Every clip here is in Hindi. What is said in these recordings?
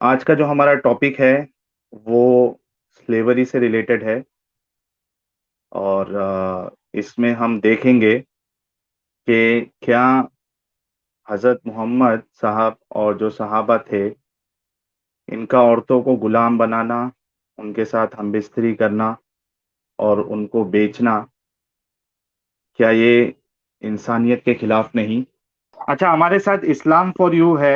आज का जो हमारा टॉपिक है वो स्लेवरी से रिलेटेड है और इसमें हम देखेंगे कि क्या हज़रत मोहम्मद साहब और जो सहाबा थे, इनका औरतों को गुलाम बनाना, उनके साथ हमबिस्तरी करना और उनको बेचना, क्या ये इंसानियत के खिलाफ नहीं? अच्छा, हमारे साथ इस्लाम फॉर यू है।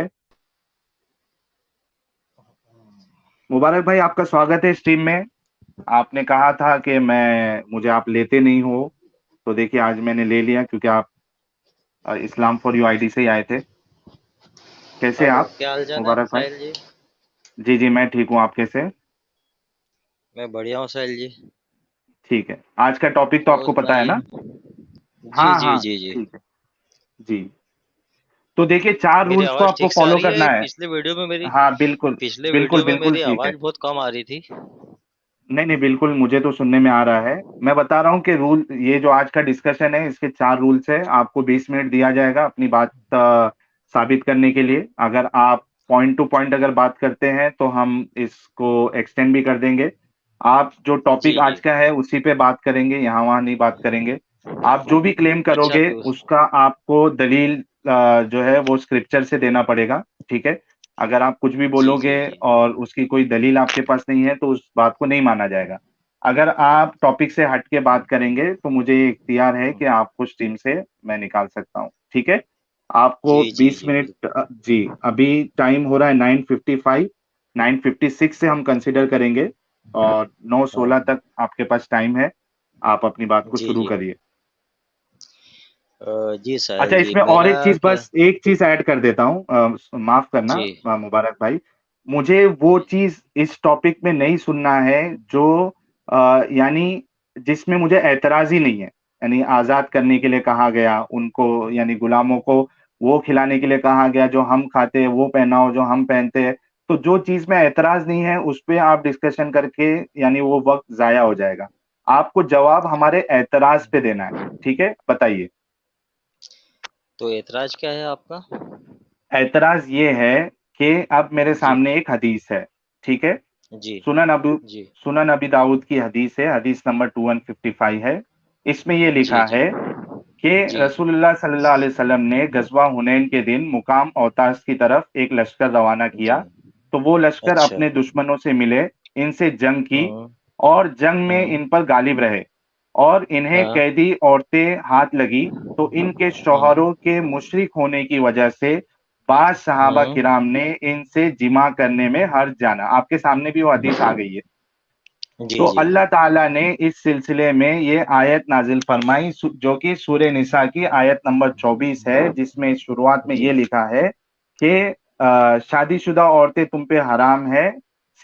मुबारक भाई, आपका स्वागत है स्ट्रीम में। आपने कहा था कि मैं मुझे आप लेते नहीं हो, तो देखिए आज मैंने ले लिया क्योंकि आप इस्लाम फॉर यू आईडी से ही आए थे। कैसे हैं हेलो, आप? क्या हाल चाल है मुबारक भाई। साहिल जी। जी जी, मैं ठीक हूँ, आप कैसे हैं? मैं बढ़िया हूँ साहिल जी। ठीक है, आज का टॉपिक तो और आपको पता है सुनाइए। ना? जी हाँ जी हाँ, जी जी। ठीक है। जी, तो देखिए 4 मेरी रूल्स को आवाज़ आपको ठीक से आ फॉलो रही है? करना है। पिछले वीडियो में मेरी हाँ, बिल्कुल, पिछले बिल्कुल, वीडियो में बिल्कुल मेरी ठीक है। आवाज़ बहुत कम आ रही थी। नहीं, नहीं, बिल्कुल मुझे तो सुनने में आ रहा है। मैं बता रहा हूँ कि रूल ये जो आज का डिस्कशन है इसके 4 रूल्स हैं। आपको 20 मिनट दिया जाएगा अपनी बात साबित करने के लिए। अगर आप पॉइंट टू पॉइंट अगर बात करते हैं तो हम इसको एक्सटेंड भी कर देंगे। आप जो टॉपिक जी जी। आज का है उसी पे बात करेंगे, यहाँ-वहाँ नहीं बात करेंगे। आप जो भी क्लेम अच्छा करोगे तो उसका आपको दलील जो है वो स्क्रिप्चर से देना पड़ेगा, ठीक है? अगर आप कुछ भी जी बोलोगे जी जी। और उसकी कोई दलील आपके पास नहीं है तो उस बात को नहीं माना जाएगा। अगर आप टॉपिक से हट के बात करेंगे तो मुझे ये इख्तियार है कि आपको स्ट्रीम से मैं निकाल सकता हूँ, ठीक है? आपको जी जी 20 जी मिनट बिल्कुल। जी, अभी टाइम हो रहा है 9:55, 9:56 से हम कंसीडर करेंगे और 9:16 हाँ। तक आपके पास टाइम है। आप अपनी बात को जी शुरू जी। करिए। जी साहिल अच्छा, जी इसमें और मेरा एक चीज़, क्या। बस एक चीज़ ऐड कर देता हूँ, माफ़ करना जी मुबारक भाई। मुझे वो जी चीज़ इस टॉपिक में नहीं सुनना है जो यानी जिसमें मुझे ऐतराज़ ही नहीं है। यानी आज़ाद करने के लिए कहा गया उनको, यानी गुलामों को वो खिलाने के लिए कहा गया जो हम खाते हैं, वो पहनाओ जो हम पहनते हैं। तो जो चीज़ में ऐतराज़ नहीं है उस पे आप डिस्कशन करके यानी वो वक़्त ज़ाया हो जाएगा। आपको जवाब हमारे ऐतराज़ पे देना है, ठीक है? बताइए। तो ऐतराज क्या है आपका? ऐतराज़ ये है कि अब मेरे जी सामने एक हदीस है, ठीक है? जी सुनन अबू जी सुनन अबी दाऊद की हदीस है, हदीस नंबर 2155 है। इसमें ये जी लिखा जी है कि जी रसूलुल्लाह सल्लल्लाहु अलैहि वसल्लम ने गज़वा हुनैन के दिन मुकाम औतास की तरफ एक लश्कर रवाना किया। जी। तो वो लश्कर अच्छा। अपने दुश्मनों से मिले, इनसे जंग की हम्म और जंग में हम्म। इन पर गालिब रहे और इन्हें हाँ। कैदी औरतें हाथ लगी, तो इनके हम्म शौहरों के मुशरिक होने की वजह से बाज़ सहाबा हम्म। किराम ने इनसे जिमा करने में हर्ज जाना। आपके सामने भी वो हदीस आ गई है। जी तो जी। अल्लाह ताला ने इस सिलसिले में ये आयत नाजिल फरमाई जो कि सूरह निसा की आयत नंबर 24 है, जिसमें शुरुआत में जी ये लिखा है कि शादीशुदा औरतें तुम पे हराम है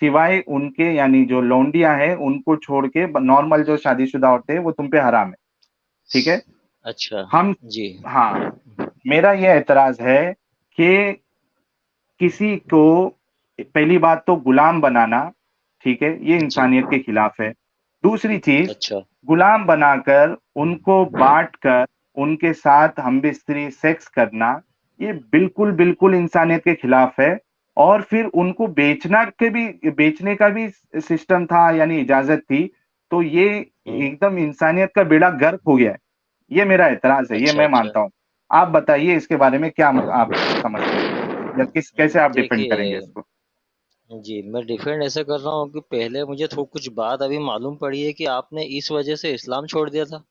सिवाय उनके, यानी जो लौंडियां हैं उनको छोड़ के नॉर्मल जो शादीशुदा औरतें हैं वो तुम पे हराम है, ठीक है? अच्छा। हम जी हाँ, मेरा ये एतराज है कि किसी को पहली बात तो गुलाम बनाना, ठीक है, ये जी। इंसानियत के खिलाफ है। दूसरी चीज, अच्छा। गुलाम बनाकर उनको बांट कर उनके साथ हमबिस्तरी सेक्स करना, ये बिल्कुल बिल्कुल इंसानियत के खिलाफ है। और फिर उनको बेचने का भी सिस्टम था, यानी इजाजत थी। तो ये हुँ। एकदम इंसानियत का बेड़ा गर्क हो गया है। ये मेरा एतराज है, ये अच्छा, मैं अच्छा। मानता हूँ। आप बताइए इसके बारे में क्या आप समझते हैं, या कैसे आप डिफेंड करेंगे देखिए, इसको? जी, मैं डिफेंड ऐसे कर रहा हूँ कि पहले मुझे कुछ बात अभी मालूम पड़ी है कि आपने इस वजह से इस्लाम छोड़ दिया था।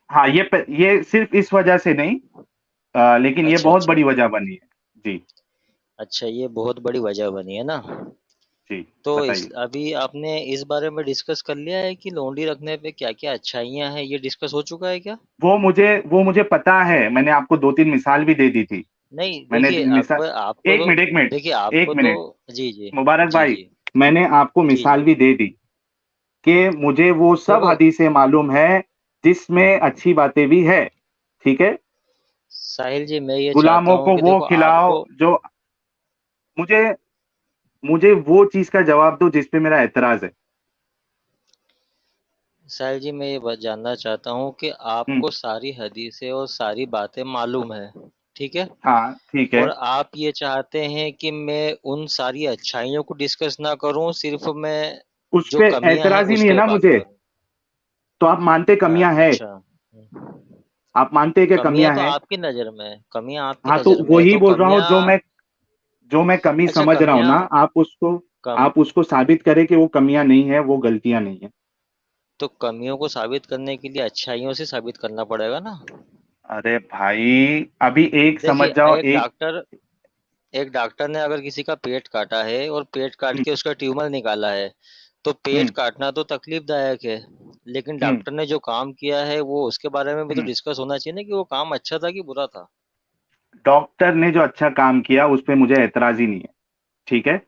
हाँ, ये सिर्फ इस वजह से नहीं, लेकिन ये अच्छा, बहुत अच्छा। बड़ी वजह बनी है। जी, अच्छा, ये बहुत बड़ी वजह बनी है ना? जी, तो इस बताइए। अभी आपने इस बारे में डिस्कस कर लिया है कि लोंडी रखने पे क्या-क्या अच्छाइयाँ हैं, ये डिस्कस हो चुका है क्या? वो मुझे पता है, मैंने आपको 2-3 मिसाल भी दे दी थी। नहीं, मैंने देखिए मिसाल आपको आपको 1 तो मिनट, 1 मिनट, देखिए 1 आपको तो मिनट, जी, जी। मुबारक जी, भाई, जी। मैंने आपको जी, मिसाल जी। भी दे दी कि मुझे वो सब देखो, हदीसें मालूम है, जिसमें अच्छी बातें भी है, ठीक है? साहिल जी मैं ये चाहता गुलामों हूँ को कि वो देखो खिलाओ आपको जो मुझे मुझे वो चीज़ का जवाब दो जिस पे मेरा ऐतराज़ है। साहिल जी मैं ये जानना चाहता हूँ कि हुँ, आपको सारी हदीसें और सारी बातें मालूम है। ठीक है। हाँ ठीक है। और आप ये चाहते हैं कि मैं उन सारी अच्छाइयों को डिस्कस ना करूं, सिर्फ मैं उस जो पे कमियां हैं ऐतराज ही नहीं है उसके ना बात मुझे। करूं। तो आप मानते कमियां है? अच्छा। आप मानते हैं कि कमियां कमियां तो है? आपकी नजर में है, कमियां आपकी हाँ तो नजर में है, वही तो बोल रहा हूँ, कमियां। जो मैं कमी अच्छा, समझ रहा हूँ कमियां। ना, कम आप उसको साबित करें कि वो कमियां नहीं है, वो गलतियां नहीं है। तो कमियों को साबित करने के लिए अच्छाइयों से साबित करना पड़ेगा ना। अरे भाई, अभी एक समझ देखिए, जाओ एक एक। डॉक्टर एक डॉक्टर ने अगर किसी का पेट काटा है और पेट काट हम्म। के उसका ट्यूमर निकाला है, तो पेट हम्म। काटना तो तकलीफदायक है। लेकिन हम्म। डॉक्टर ने जो काम किया है वो उसके बारे में भी तो हम्म। डिस्कस होना चाहिए ना, कि वो काम अच्छा था कि बुरा था। डॉक्टर ने जो अच्छा काम किया उस पे मुझे ऐतराज ही नहीं है। ठीक है।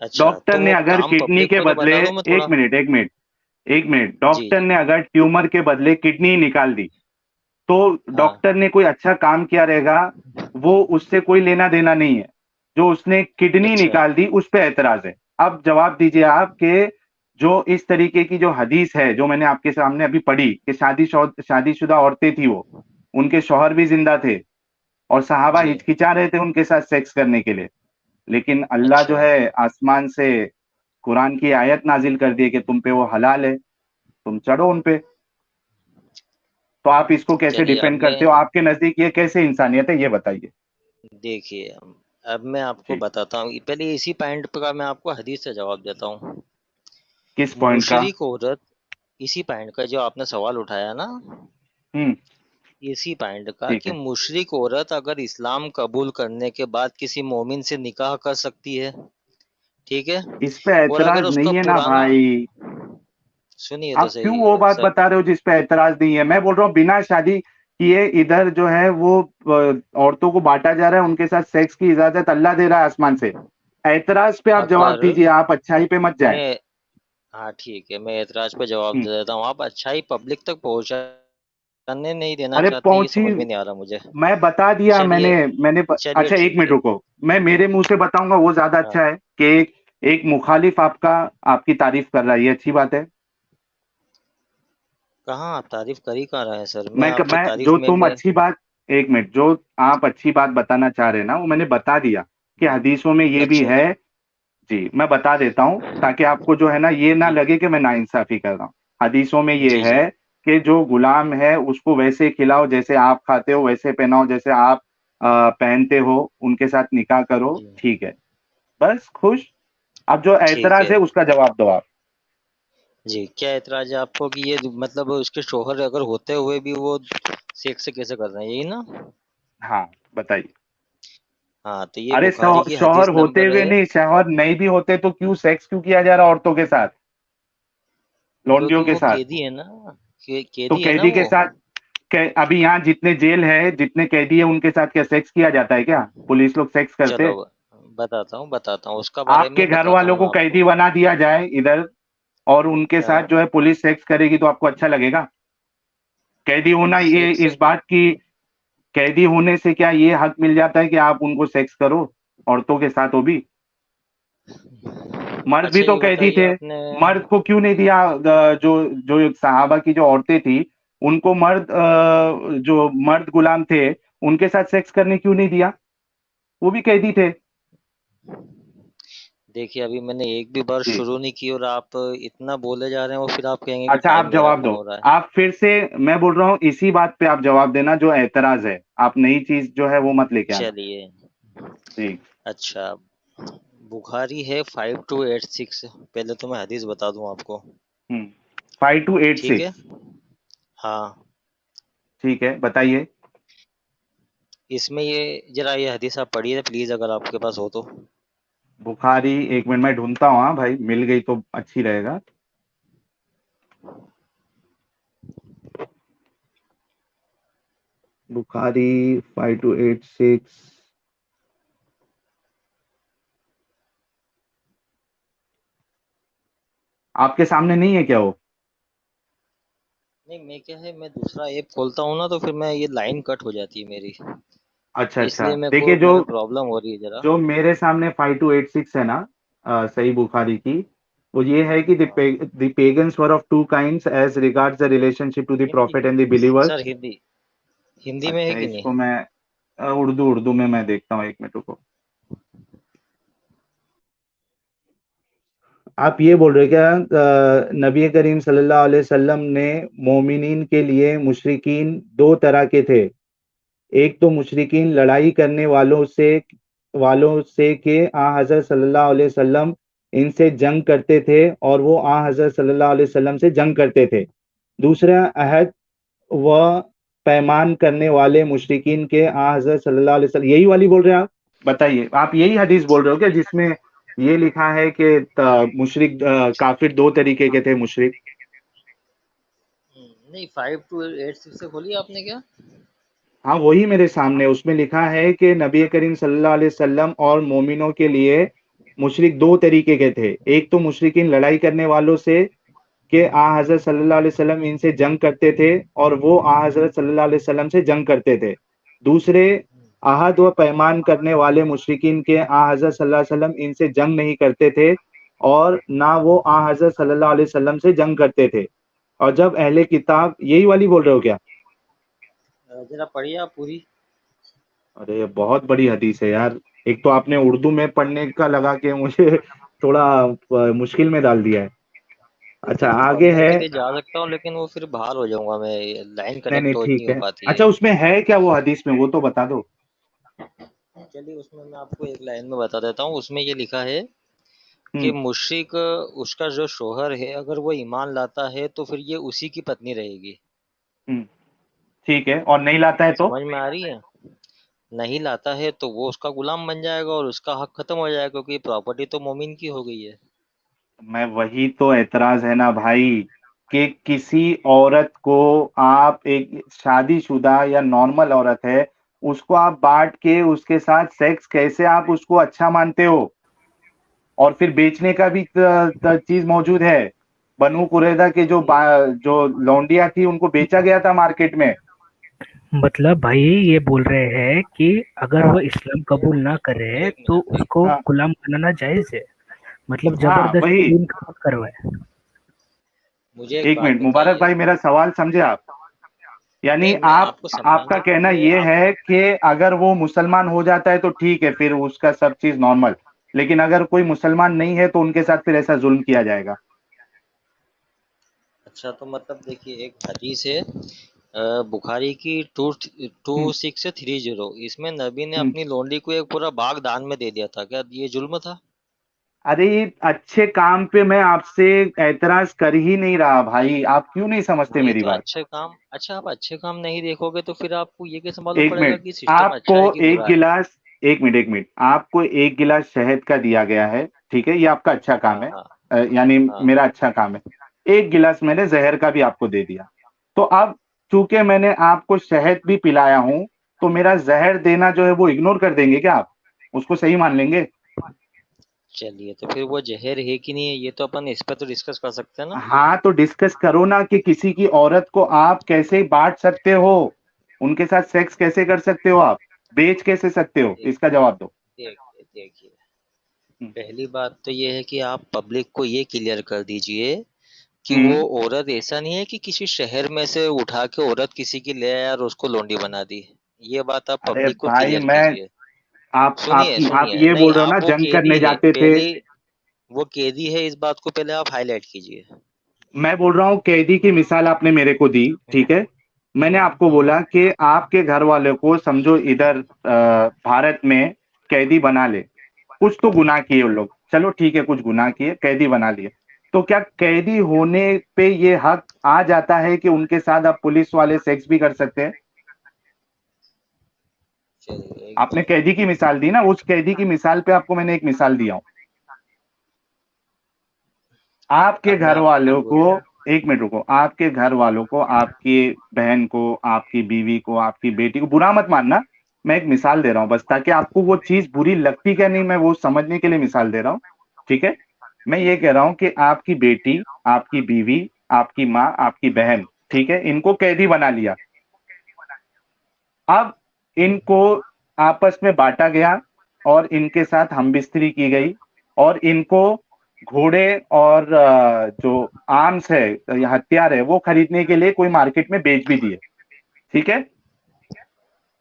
अच्छा, डॉक्टर तो ने वो अगर काम किडनी पब्लिक के को तो बदले, बता दो मैं एक थोड़ा। मिनट एक मिनट एक मिनट, जी डॉक्टर जी। ने अगर ट्यूमर के बदले किडनी निकाल दी, तो हाँ। डॉक्टर ने कोई अच्छा काम किया रहेगा, वो उससे कोई लेना देना नहीं है। जो उसने किडनी अच्छा। निकाल दी उस पे ऐतराज है। अब जवाब दीजिए आप कि जो इस तरीके की जो हदीस है जो मैंने आपके सामने अभी पढ़ी कि शादीशुदा औरतें थी, वो उनके शौहर भी जिंदा थे और सहाबा जी। हिचकिचा रहे थे उनके साथ सेक्स करने के लिए, लेकिन अल्लाह जो अच्छा। है आसमान से कुरान की आयत नाजिल कर दी कि तुम पे वो हलाल है, तुम चढ़ो उन पे। तो आप इसको कैसे चलिए, अब डिफेंड मैं करते हो? आपके नजदीक ये कैसे इंसानियत है, ये बताइए। देखिए, अब मैं आपको जी। बताता हूँ, पहले इसी पॉइंट का मैं आपको हदीस से जवाब देता हूँ। किस पॉइंट का? मुशरिक औरत, इसी पॉइंट का जो आपने सवाल उठाया ना, हम्म। इसी पॉइंट का ठीक कि है। मुशरिक औरत अगर इस्लाम कबूल करने के बाद किसी मोमिन से निकाह कर सकती है, ठीक है। इस पे और अगर ऐतराज उसका नहीं है ना पुराना, भाई। सुनिए तो आप क्यों सही वो बात सर। बता रहे हो जिस पे ऐतराज नहीं है? मैं बोल रहा हूँ बिना शादी किए इधर जो है वो औरतों को बांटा जा रहा है, उनके साथ सेक्स की इजाजत अल्लाह दे रहा है आसमान से। ऐतराज पे आप जवाब अगर दीजिए, आप अच्छाई पे मत जाए। मैं हाँ ठीक है, मैं एतराज पे जवाब हम्म। दे देता हूँ। आप अच्छाई पब्लिक तक पहुंचाने नहीं देना अरे चाहते, ये पहुंची, समझ में नहीं आ रहा मुझे। मैं बता दिया चलिए। चलिए अच्छा एक ठीक मिनट है। रुको। मैं मेरे मुंह से बताऊंगा वो ज्यादा हाँ। अच्छा है कि एक मुखालिफ आपकी तारीफ कर रहा है, ये अच्छी बात है। कहाँ आप तारीफ कर ही कहाँ रहे हैं सर, मैं आपके मैं तारीफ जो में तुम मैं। अच्छी बात, एक मिनट, जो आप अच्छी बात बताना चाह रहे हैं ना वो मैंने बता दिया कि हदीसों में ये भी अच्छा। है। जी मैं बता देता हूँ ताकि आपको जो है ना ये ना जी लगे कि मैं नाइंसाफी कर रहा हूँ। हदीसों में ये जी। जी है कि जो गुलाम है उसको वैसे खिलाओ जैसे आप खाते हो, वैसे पहनाओ जैसे आप पहनते हो, उनके साथ निकाह करो, जी। ठीक है। बस खुश। अब जो ठीक ऐतराज है। है उसका जवाब दो आप। जी, क्या एतराज है आपको कि ये मतलब उसके शोहर अगर होते हुए भी वो सेक्स से कैसे कर रहे हैं, यही ना। हाँ बताइए। हाँ, तो ये अरे बुखारी की शौहर हदीस होते नंबर हुए है। नहीं, शौहर नहीं भी होते तो क्यों सेक्स क्यों किया जा रहा है औरतों के साथ, लौंडियों क्योंकि के वो साथ? कैदी है ना। तो कैदी है ना कैदी के वो। साथ, अभी यहाँ जितने जेल है, जितने कैदी है, उनके साथ क्या सेक्स किया जाता है क्या? पुलिस लोग सेक्स करते चलो, हैं? बताता हूँ उसका बारे में आपके ही घर बताता वालों हूँ मैं को आपको। कैदी बना दिया जाए इधर, और उनके साथ जो हाँ। है पुलिस सेक्स करेगी तो आपको अच्छा लगेगा? कैदी होना ये सेक्स। इस बात की, कैदी होने से क्या ये हक मिल जाता है कि आप उनको सेक्स करो औरतों के साथ, वो भी? मर्द भी अच्छा, तो ये कैदी बताइए थे। आपने। मर्द को क्यों नहीं दिया? जो जो सहाबा की जो औरतें थी उनको जो मर्द गुलाम थे उनके साथ सेक्स करने क्यों नहीं दिया? वो भी कैदी थे। देखिए, अभी मैंने एक भी बार जी। शुरू नहीं की और आप इतना बोले जा रहे हैं, और फिर आप कहेंगे कि अच्छा टाइम आप मेरा जवाब कम दो। हो रहा है। आप फिर से, मैं बोल रहा हूँ इसी बात पे आप जवाब देना जो ऐतराज है, आप नई चीज जो है वो मत लेके आना। चलिए। जी। अच्छा, बुखारी है 5286। पहले तो मैं हदीस बता दूं आपको। 5286। ठीक है। हाँ। ठीक है बताइए। इसमें ये जरा ये हदीस आप पढ़िए प्लीज, अगर आपके पास हो तो। बुखारी, एक मिनट मैं ढूंढता हूँ, हाँ भाई मिल गई तो अच्छी रहेगा। बुखारी 5286। आपके सामने नहीं है क्या वो? नहीं, मैं क्या है, मैं दूसरा ऐप खोलता हूँ ना, तो फिर मैं ये लाइन कट हो जाती है मेरी। अच्छा अच्छा। इसलिए मेरे देखिए को जो मेरे प्रॉब्लम हो रही है जरा। जो मेरे सामने 5286 है ना, सही बुखारी की, वो ये है कि हाँ। The pagans were of two kinds as regards the relationship to the Hindi prophet में। And the believers. Sir, Hindi Hindi में है अच्छा कि इसको नहीं। मैं उर्दू उर्दू में मैं देखता हूँ, 1 मिनट रुको। आप ये बोल रहे हो क्या, नबी करीम सल्लल्लाहु अलैहि वसल्लम ने मोमिनीन के लिए मुशरिकीन दो तरह के थे। एक तो मुशरिकीन लड़ाई करने वालों से के आ हजरत सल्लल्लाहु अलैहि वसल्लम इनसे जंग करते थे और वो आ हजरत सल्लल्लाहु अलैहि वसल्लम से जंग करते थे। दूसरा अहद व पैमान करने वाले मुशरिकीन के आ हजरत सल्लल्लाहु अलैहि वसल्लम, यही वाली बोल रहे हैं आप? बताइए, आप यही हदीस बोल रहे हो क्या जिसमें ये लिखा है कि मुशरिक काफिर दो तरीके के थे मुशरिक? नहीं, 5 to 8 से खोली आपने क्या? हाँ, वही मेरे सामने, उसमें लिखा है कि नबी करीम सल्लल्लाहु अलैहि वसल्लम और मोमिनों के लिए मुशरिक दो तरीके के थे। एक तो मुशरिकिन लड़ाई करने वालों से कि आ हजरत सल्लल्लाहु अलैहि वसल्लम इनसे जंग करते थे और वो आ हजरत सल्लल्लाहु अलैहि वसल्लम से जंग करते थे। दूसरे, अहद व पैमान करने वाले मुशरिकिन के आ हजरत सल्लल्लाहु अलैहि वसल्लम इनसे जंग नहीं करते थे और ना वो आ हजरत सल्लल्लाहु अलैहि वसल्लम से जंग करते थे। और जब अहले किताब, यही वाली बोल रहे हो क्या? जरा पढ़िए आप पूरी। अरे ये बहुत बड़ी हदीस है यार। एक तो आपने उर्दू में पढ़ने का लगा के मुझे थोड़ा मुश्किल में डाल दिया है। अच्छा, देखिए, आगे पढ़ने है। के लिए जा सकता हूँ लेकिन वो फिर बाहर हो जाऊंगा मैं, लाइन नहीं नहीं, कनेक्ट हो नहीं ठीक हो है। पाती है। अच्छा, उसमें है क्या वो हदीस में, वो तो बता दो। चलिए, उसमें मैं आपको एक लाइन में बता देता हूँ। उसमें ये लिखा है कि हम्म। मुशरिक, उसका जो शोहर है, अगर वो ईमान लाता है तो फिर ये उसी की पत्नी रहेगी। हम्म। ठीक है, और नहीं लाता है तो? समझ में आ रही है? नहीं लाता है तो वो उसका गुलाम बन जाएगा और उसका हक खत्म हो जाएगा, क्योंकि प्रॉपर्टी तो मोमिन की हो गई है। मैं वही तो एतराज है ना भाई, कि किसी औरत को, आप एक शादीशुदा या नॉर्मल औरत है, उसको आप बांट के उसके साथ सेक्स, कैसे आप उसको अच्छा मानते हो? और फिर बेचने का भी चीज मौजूद है। बनु कुरैदा के जो लौंडिया थी, उनको बेचा गया था मार्केट में। मतलब भाई ये बोल रहे हैं कि अगर वो हाँ। इस्लाम कबूल ना करे एक तो मिनट, उसको हाँ। गुलाम बनाना जायज है। मतलब हाँ, जबरदस्ती वही। दीन कबूल करवाए। मुझे एक एक बात मिनट मुबारक बताइए। भाई, मेरा सवाल समझे आप? यानी नहीं, मैं आप, आपको आपका समझाने के कहना लिए ये आप। है कि अगर वो मुसलमान हो जाता है तो ठीक है, फिर उसका सब चीज नॉर्मल, लेकिन अगर कोई मुसलमान नहीं है तो उनके साथ फिर ऐसा जुल्म किया जाएगा? अच्छा, तो मतलब देखिए, एक हदीस है बुखारी की टू टू हम्म। 630, इसमें नबी ने हम्म। अपनी लोंडी को एक पूरा बाग दान में दे दिया था। क्या ये जुल्म था? अरे, ये अच्छे काम पे मैं आपसे एतराज कर ही नहीं रहा भाई, आप क्यों नहीं समझते वही मेरी तो, बात? अच्छे काम। अच्छा, आप अच्छे काम नहीं देखोगे तो फिर आपको ये कैसे मालूम एक पड़ेगा मिनट, कि सिस्टम आपको अच्छा है कि एक बुरा है? गिलास, एक मिनट, आपको एक गिलास शहद का दिया गया है, ठीक है, ये आपका अच्छा काम हाँ, है। हाँ, यानी हाँ। मेरा अच्छा काम है। एक गिलास मैंने जहर का भी आपको दे दिया, तो अब चूंकि मैंने आपको शहद भी पिलाया हूं, तो मेरा जहर देना जो है वो इग्नोर कर देंगे क्या आप? उसको सही मान लेंगे? चलिए, तो फिर वो जहर है कि नहीं है, ये तो अपन इस पर तो डिस्कस कर सकते हैं ना। हाँ, तो डिस्कस करो ना, कि किसी की औरत को आप कैसे बांट सकते हो, उनके साथ सेक्स कैसे कर सकते हो आप, बेच कैसे सकते हो, देख इसका जवाब दो। देखिए देखिए, हम्म। पहली बात तो ये है कि आप पब्लिक को ये क्लियर कर दीजिए कि वो हम्म। औरत ऐसा नहीं है कि किसी शहर में से उठा के औरत किसी की ले आया और उसको लोंडी बना दी। ये बात आप अरे पब्लिक को भाई, क्लियर मैं, कीजिए। आप सुनिए, आप सुनिए, ये नहीं, बोल रहे हो ना, आप वो जंग कैदी करने है जाते थे? पहले। वो कैदी है, इस बात को पहले आप हाईलाइट कीजिए। मैं बोल रहा हूँ, कैदी की मिसाल आपने मेरे को दी, ठीक है। मैंने आपको हम्म। बोला कि आपके घर वाले को समझो इधर भारत में कैदी बना ले, कुछ तो गुनाह किए उन लोग, चलो ठीक है, कुछ गुनाह किए, कैदी बना लिए, तो क्या कैदी होने पे ये हक आ जाता है कि उनके साथ आप पुलिस वाले सेक्स भी कर सकते हैं? चलिए, एक आपने मिनट। कैदी की मिसाल दी ना, उस कैदी की मिसाल पे आपको मैंने एक मिसाल दिया हूं। आपके अब मैं घर आपको वालों को, एक मिनट रुको, आपके घर वालों को, आपकी बहन को, आपकी बीवी को, आपकी बेटी को, बुरा मत मानना, मैं एक मिसाल दे रहा हूं बस, ताकि आपको वो चीज बुरी लगती क्या नहीं, मैं वो समझने के लिए मिसाल दे रहा हूं, ठीक है। मैं ये कह रहा हूं कि आपकी बेटी, आपकी बीवी, आपकी माँ, आपकी बहन, ठीक है, इनको कैदी बना लिया। अब इनको आपस में बांटा गया और इनके साथ हमबिस्तरी की गई, और इनको घोड़े और जो आर्म्स है, या हथियार है, वो खरीदने के लिए कोई मार्केट में बेच भी दिए, ठीक है।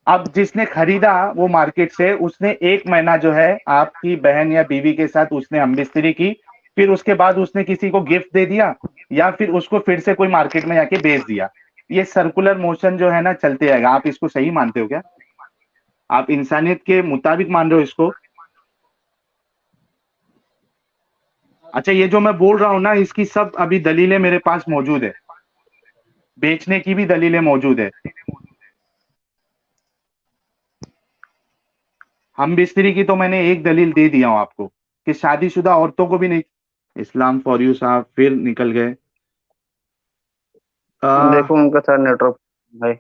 अब जिसने खरीदा वो मार्केट से, उसने 1 महीना जो है आपकी बहन या बीवी के साथ उसने हमबिस्तरी की, फिर उसके बाद उसने किसी को गिफ्ट दे दिया, या फिर उसको फिर से कोई मार्केट में जाके बेच दिया। ये सर्कुलर मोशन जो है ना चलते जाएगा। आप इसको सही मानते हो क्या? आप इंसानियत के मुताबिक मान रहे हो इसको? अच्छा, ये जो मैं बोल रहा हूँ ना, इसकी सब अभी दलीलें मेरे पास मौजूद है, बेचने की भी दलीलें मौजूद है। हम बिस्तरी की तो मैंने एक दलील दे दिया हूं आपको, कि शादीशुदा औरतों को भी नहीं। इस्लाम फॉर यू साहब फिर निकल गए। आ, देखो उनका सर नेटवर्क भाई।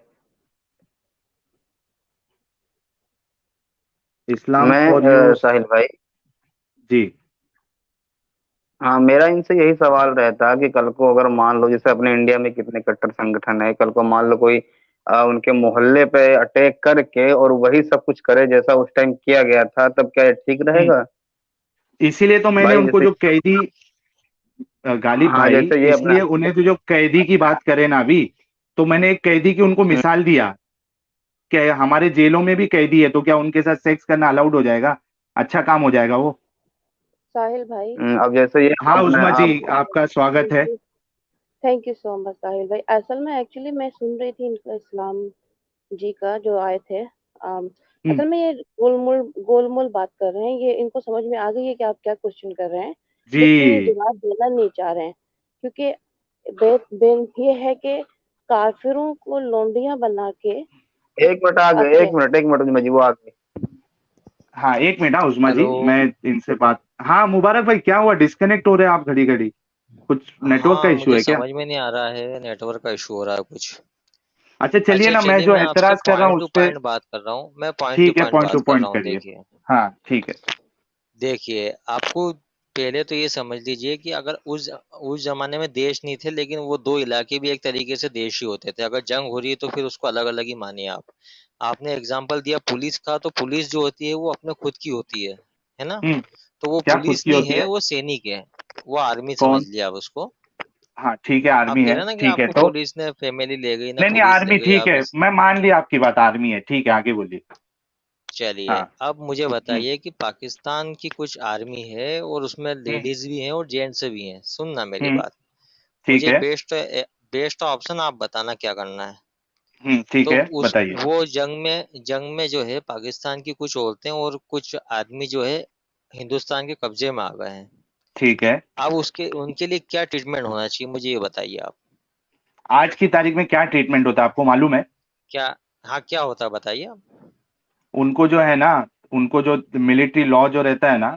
इस्लाम मैं फॉर यू। साहिल भाई। जी। हाँ, मेरा इनसे यही सवाल रहता कि कल को अगर मान लो, जैसे अपने इंडिया में कितने कट्टर संगठन है, कल को मान लो कोई उनके मोहल्ले पे अटैक करके और वही सब कुछ करे जैसा उस टाइम किया गया था, तब क्या ये ठीक हम्म, रहेगा? इसीलिए तो मैंने भाई उनको जैसे, जो कैदी, गालिब हाँ भाई, जैसे ये अपना, इसलिए उन्हें तो जो कैदी की बात करें ना अभी, तो मैंने एक कैदी की उनको मिसाल दिया कि हमारे जेलों में भी कैदी है, तो क्या उनके साथ सेक्स करना अलाउड हो जाएगा? अच्छा काम हो जाएगा वो। साहिल भाई। अब जैसे ये हाँ अपना उस्मा जी, आप, आपका स्वागत है। थैंक यू सो मच साहिल भाई। असल में एक्चुअली मैं सुन रही थी इनका इस्लाम जी का जो आए थे। हम्म, असल में ये गोलमोल बात कर रहे हैं, ये इनको समझ में आ गई है कि आप क्या क्वेश्चन कर रहे हैं, लेकिन ये जी। जवाब देना नहीं चाह रहे हैं, क्योंकि बेन ये है कि काफिरों को लौंडियां बना के एक मिनट आ गए, अपने। एक मिनट में जी वो आ गए। हाँ एक मिनट, हाँ उस्मा जी, हेलो। मैं इनसे बात। हाँ मुबारक भाई, क्या हुआ? डिस्कनेक्ट हो रहे हैं आप घड़ी घड़ी, कुछ नेटवर्क का हाँ, इशू मुझे है क्या? समझ में नहीं आ रहा है, नेटवर्क का इशू हो रहा है कुछ। अच्छा चलिए अच्छा ना, मैं चलिए, जो मैं आपसे एतराज कर रहा हूँ पॉइंट उस टू पे। पॉइंट बात कर रहा हूँ, मैं पॉइंट टू ठीक है, पॉइंट पॉइंट टू बात कर रहा पॉइंट हूँ। करिए। देखिए, हाँ ठीक है। देखिए, आपको पहले तो ये समझ लीजिए कि अगर उस जमाने में देश नहीं थे, लेकिन वो दो इलाके भी एक तरीके से देश ही होते थे। अगर जंग हो रही है तो फिर उसको अलग अलग ही मानिए आप। आपने एग्जाम्पल दिया पुलिस का, तो पुलिस जो होती है वो अपने खुद की होती है ना? हम्म। तो वो क्या खुद पुलिस की नहीं होती है, है? वो सैनिक है। वो आर्मी समझ कौन? लिया आप उसको। हाँ ठीक है, आप आर्मी कह है, रहे हैं ना कि ठीक है आपको तो। पुलिस ने फैमिली ले गई ना, नहीं नहीं, पुलिस ले आर्मी गई ठीक आप है, इस। मैं मान लिया आपकी बात, आर्मी है, ठीक है, आगे बोलिए। चलिए, हाँ। अब मुझे हम्म। बताइए कि पाकिस्तान की कुछ आर्मी है और उसमें हम्म। लेडीज भी हैं और जेंट्स भी हैं। सुनना मेरी हम्म, बात। ठीक मुझे है। बेस्ट ऑप्शन आप बताना क्या करना है। ठीक तो है, उस बताइए। वो जंग में जो है पाकिस्तान की कुछ औरतें और कुछ आदमी जो है हिंदुस्तान के कब्जे में आ गए हैं। ठीक है। अब उसके उनके लिए क्या ट्रीटमेंट होना चाहिए, मुझे ये बताइए आप। आज की तारीख में क्या ट्रीटमेंट होता है आपको मालूम है? क्या? हाँ, क्या होता है बताइए आप। उनको जो है ना, उनको जो मिलिट्री लॉ जो रहता है ना,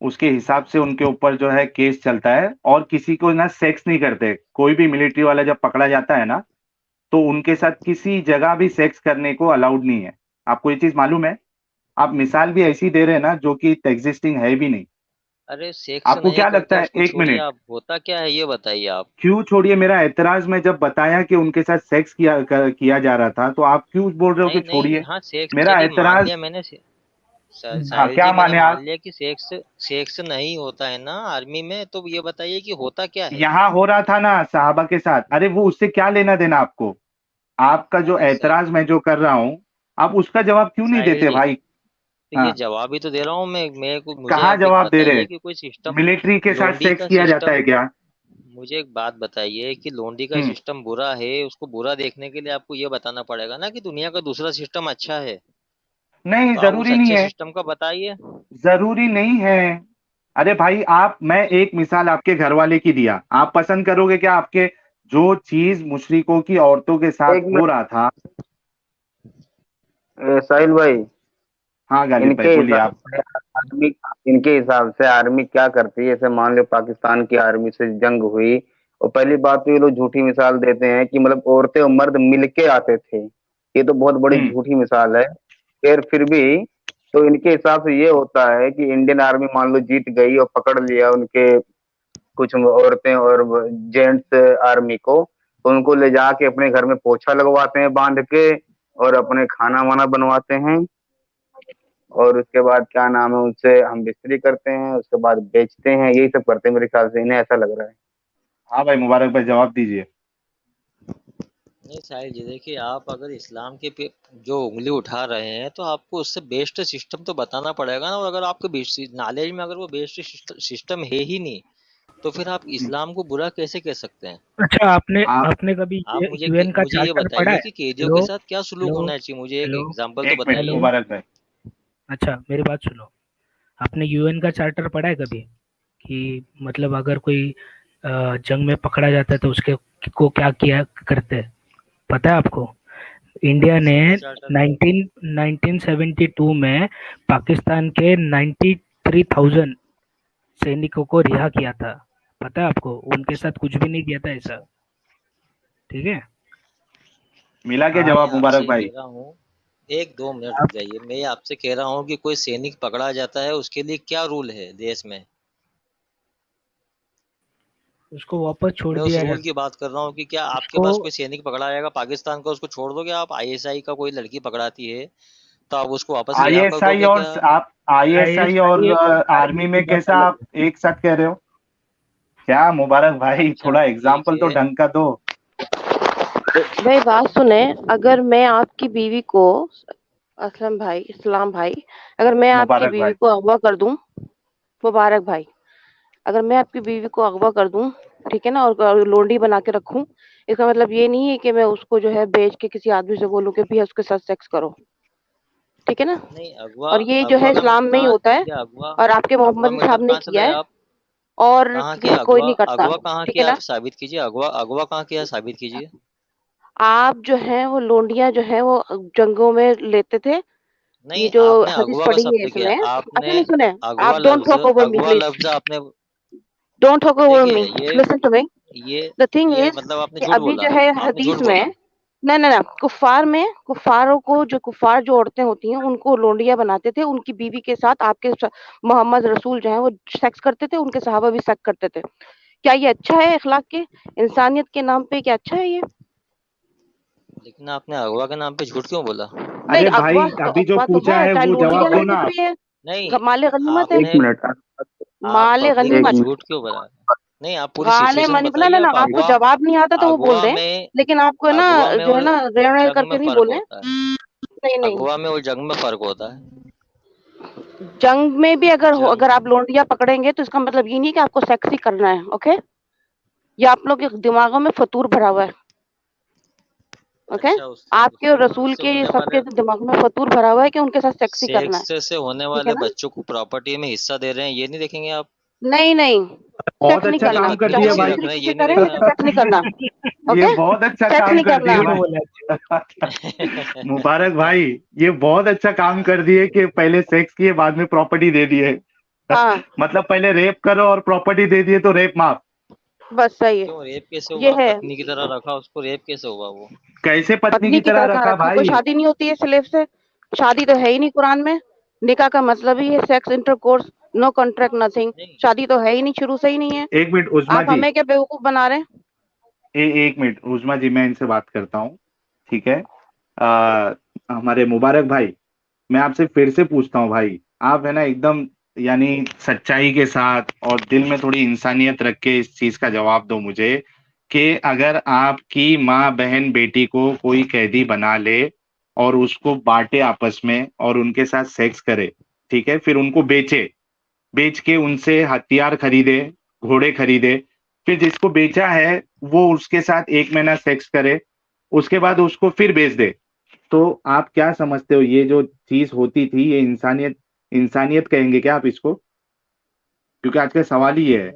उसके हिसाब से उनके ऊपर जो है केस चलता है, और किसी को ना सेक्स नहीं करते। कोई भी मिलिट्री वाला जब पकड़ा जाता है ना, तो उनके साथ किसी जगह भी सेक्स करने को अलाउड नहीं है। आपको ये चीज मालूम है? आप मिसाल भी ऐसी दे रहे हैं ना जो कि एग्जिस्टिंग है भी नहीं। अरे, सेक्स आपको नहीं क्या लगता करते है, उसको एक छोड़िए, मिनट, आप होता क्या है ये बताइए आप। क्यों छोड़िए मेरा एतराज? मैं जब बताया कि उनके साथ सेक्स किया जा रहा था, तो आप क्यों बोल रहे हो कि नहीं नहीं, छोड़िए? हाँ सेक्स मेरा चलिए मान एतराज। लिया मैंने हाँ साहिल क्या जी, मैंने माने मान आप? लिया कि सेक्स सेक्स नहीं होता है ना आर्मी में, तो ये बताइए कि होता क्या है। यहाँ हो रहा था ना साहबा के साथ, अरे वो उससे क्या लेना देना आपको? आपका जो अरे एतराज मैं जो कर रहा हूँ, आप उसका जवाब क्यों नहीं साहिल देते जी, भाई? तो ये हाँ। जवाब ही तो दे रहा हूँ मैं को मुझे कहाँ आप एक जवाब दे बताइए रहे? कि कोई सिस्टम। मिलिट्री के साथ लोंडी सेक्स का किया जाता सिस्टम। है क्या? मुझे एक बात बताइए कि लोंडी का हम्म। सिस्टम बुरा है, उसको बुरा देखने के लिए आपको ये बताना पड़ेगा ना कि दुनिया का दूसरा सिस्टम अच्छा है। नहीं तो आप उस जरूरी नहीं अच्छे है। सिस्टम का बताइए। जरूरी नहीं है। अरे भाई, आप, मैं एक मिसाल आपके घर वाले की दिया, आप पसंद करोगे क्या? आपके जो चीज मुशरिकों की औरतों के साथ एक हो मिनट, रहा था। साहिल भाई, हाँ गालिब भाई इनके बोलिए हिसाब आप। से आर्मी इनके हिसाब से आर्मी क्या करती है? जैसे मान लो पाकिस्तान की आर्मी से जंग हुई, और पहली बात तो ये लोग झूठी मिसाल देते हैं कि मतलब औरतें और मर्द मिलके आते थे। ये तो बहुत बड़ी हम्म। झूठी मिसाल है। फिर भी तो इनके हिसाब से ये होता है कि इंडियन आर्मी मान लो जीत गई और पकड़ लिया उनके कुछ औरतें और जेंट्स आर्मी को, तो उनको ले जाके अपने घर में पोछा लगवाते हैं बांध के, और अपने खाना वाना बनवाते हैं, और उसके बाद क्या नाम है, उनसे हम बिक्री करते हैं, उसके बाद बेचते हैं, यही सब करते हैं मेरे ख्याल से, इन्हें ऐसा लग रहा है। हाँ भाई मुबारक भाई, जवाब दीजिए। नहीं साहिल जी, देखिए आप अगर इस्लाम के पे जो उंगली उठा रहे हैं तो आपको उससे बेस्ड सिस्टम तो बताना पड़ेगा ना। और अगर आपके बेस्ड नॉलेज में अगर वो बेस्ड सिस्टम है ही नहीं, तो फिर आप इस्लाम को बुरा कैसे कह सकते हैं? अच्छा, आपने आप आपने कभी आप मुझे यूएन का मुझे ये चार्टर पढ़ा बताइए है? कि कैदियों के हेलो, साथ क्या सुलूक हेलो, होना चाहिए, मुझे एक हेलो, एग्जाम्पल तो एक मिनट बताइए। हेलो। मुबारक भाई। अच्छा, मेरी बात सुनो। आपने यूएन का चार्टर पढ़ा है कभी? कि मतलब अगर कोई जंग में पकड़ा जाता है तो उसके को क्या किया करते हैं, पता है आपको? इंडिया ने किसका चार्टर? 1972 में पाकिस्तान के 93,000 सैनिकों को रिहा किया था। पता है आपको? उनके अच्छा। साथ कुछ भी नहीं किया था ऐसा। अच्छा। ठीक है। मिला के आप मैं जवाब मुबारक आपसे भाई। कह रहा हूँ, एक दो मिनट रुक आप जाइए, मैं आपसे कह रहा हूँ कि कोई सैनिक पकड़ा जाता है उसके लिए क्या रूल है देश में? उसको वापस छोड़ मैं उस दिया रूल की जाता बात कर रहा हूँ कि क्या आपके उसको। पास कोई सैनिक पकड़ा जाएगा पाकिस्तान का, उसको छोड़ दोगे आप? आईएसआई का कोई लड़की पकड़ाती है तो आप उसको वापस रिहा कर आईएसआई दोगे और क्या? आप आईएसआई और आईएसआई और आर्मी आर्मी की में बात कैसा अलग आप है। एक साथ कह रहे हो? क्या मुबारक भाई, अच्छा थोड़ा ठीक एग्जाम्पल तो है। ढंग का दो। भाई बात सुने। अगर मैं आपकी बीवी को, असलम भाई, इस्लाम भाई, अगर मैं आपकी मुबारक बीवी भाई। को अगवा कर दूं, मुबारक भाई, अगर मैं आपकी बीवी को अगवा कर दूं, ठीक है ना, और लोंडी बना के रखूं, इसका मतलब ये नहीं है कि मैं उसको जो है बेच के किसी आदमी से बोलूं कि भी उसके साथ सेक्स करो। ठीक है ना? नहीं, अगवा, और ये जो अगवा है का इस्लाम में ही कहाँ होता है, ये अगवा? और आपके अगवा मोहम्मद मतलब साहब ने कहाँ से किया लाए है, आप? और कहाँ किया किसी कोई अगवा? नहीं करता। अगवा कहाँ ठीक है किया आप ना? साबित कीजिए, अगवा अगवा कहाँ किया साबित कीजिए। आप जो है वो लोंडियां जो है वो जंगों में लेते थे। ये नहीं, जो आपने हदीस अगवा का पढ़ी है शब्द किया इसमें, अच्छा आपने। नहीं सुने? अगवा आप डोंट लफ्ज, टॉक ओवर मी अगवा प्लीज। लफ्ज आपने। डोंट टॉक ओवर देखिए मी। ये लिसन टू मी। ये द थिंग ये इज मतलब आपने कि झूठ अभी बोला। जो है आपने झूठ हदीस बोला। में, ना ना ना, कुफार में, कुफारों को जो कुफार जो औरतें होती हैं उनको लोंडिया बनाते थे, उनकी बीवी के साथ आपके मोहम्मद रसूल जो है वो सेक्स करते थे, उनके सहाबा भी सेक्स करते थे। क्या ये अच्छा है अखलाक के, इंसानियत के नाम पे क्या अच्छा है ये? लेकिन आपने अगवा के नाम पे झूठ क्यों बोला? नहीं, अरे अगवा भाई, तो अभी जो अगवा तो पूछा है, है चाहे वो लोंडिया जवाब दो लेके ना। फिर ये नहीं, माले गनीमत है। एक आपने मिनट। आप माले पब्लिक गनीमत। में एक झूठ मिनट। क्यों बोला? नहीं, आप पूरी गाले सिचुएशन मनी ना बताइए। ना ना, आप आपको अगवा, जवाब नहीं आता तो वो बोल अगवा रहे हैं, में लेकिन आपको ना अगवा में जो है और ना रेड़ जंग में करके नहीं फर्क बोले। होता है। नहीं नहीं, अगवा में और जंग में फर्क होता है। जंग में भी अगर हो, जंग। अगर आप लौंडिया पकड़ेंगे तो इसका मतलब ये नहीं कि आपको सेक्स ही करना है। ओके? ये आप लोग के दिमागों में फतूर भरा हुआ है। ओके? अच्छा, आपके और रसूल उससे के, ये होने सबके वाले दिमाग में फतूर भरा हुआ है कि उनके साथ सेक्स ही करना है। सेक्स से होने ठीक है वाले ना? बच्चों को प्रॉपर्टी में हिस्सा दे रहे हैं, ये नहीं देखेंगे आप? नहीं नहीं, बहुत सेक्स नहीं अच्छा उन्हें करना, काम कर तकनीक दिया चाहे से भाई। रख रहे दूसरे हैं, किसी ये से नहीं करे देखना लेकिन आप? सेक्स नहीं करना। ये ओके? बहुत अच्छा सेक्स काम नहीं कर करना। दिए झूठ भाई। बोला। मुबारक भाई, ये बहुत अच्छा काम कर दिए कि पहले सेक्स किए बाद में प्रॉपर्टी दे दिए। हाँ, मतलब पहले रेप करो और प्रॉपर्टी दे दिए तो रेप माफ। बस सही है। क्यों रेप कैसे ये हुआ? है। पत्नी की तरह रखा उसको, रेप कैसे हुआ वो? कैसे पत्नी पत्नी की की तरह तरह कहाँ रखा रखा? कोई भाई? शादी नहीं होती है स्लेव से। शादी तो है ही नहीं कुरान में। निकाह का मतलब ही है sex intercourse, no contract, nothing. नहीं। शादी तो है ही नहीं, शुरू से ही नहीं है। एक मिनट उस्मा आप जी। हमें क्या बेवकूफ बना रहे हैं? एक मिनट उस्मा जी, मैं इनसे बात करता हूँ। ठीक है। हमारे मुबारक भाई, मैं आपसे फिर से पूछता हूँ भाई। आप है ना एकदम, यानी सच्चाई के साथ और दिल में थोड़ी इंसानियत रख के इस चीज का जवाब दो मुझे, कि अगर आपकी माँ बहन बेटी को कोई कैदी बना ले और उसको बांटे आपस में और उनके साथ सेक्स करे, ठीक है, फिर उनको बेचे, बेच के उनसे हथियार खरीदे, घोड़े खरीदे, फिर जिसको बेचा है वो उसके साथ एक महीना सेक्स करे, उसके बाद उसको फिर बेच दे, तो आप क्या समझते हो ये जो चीज होती थी ये इंसानियत, इंसानियत कहेंगे क्या आप इसको? क्योंकि आज का सवाल ही ये है।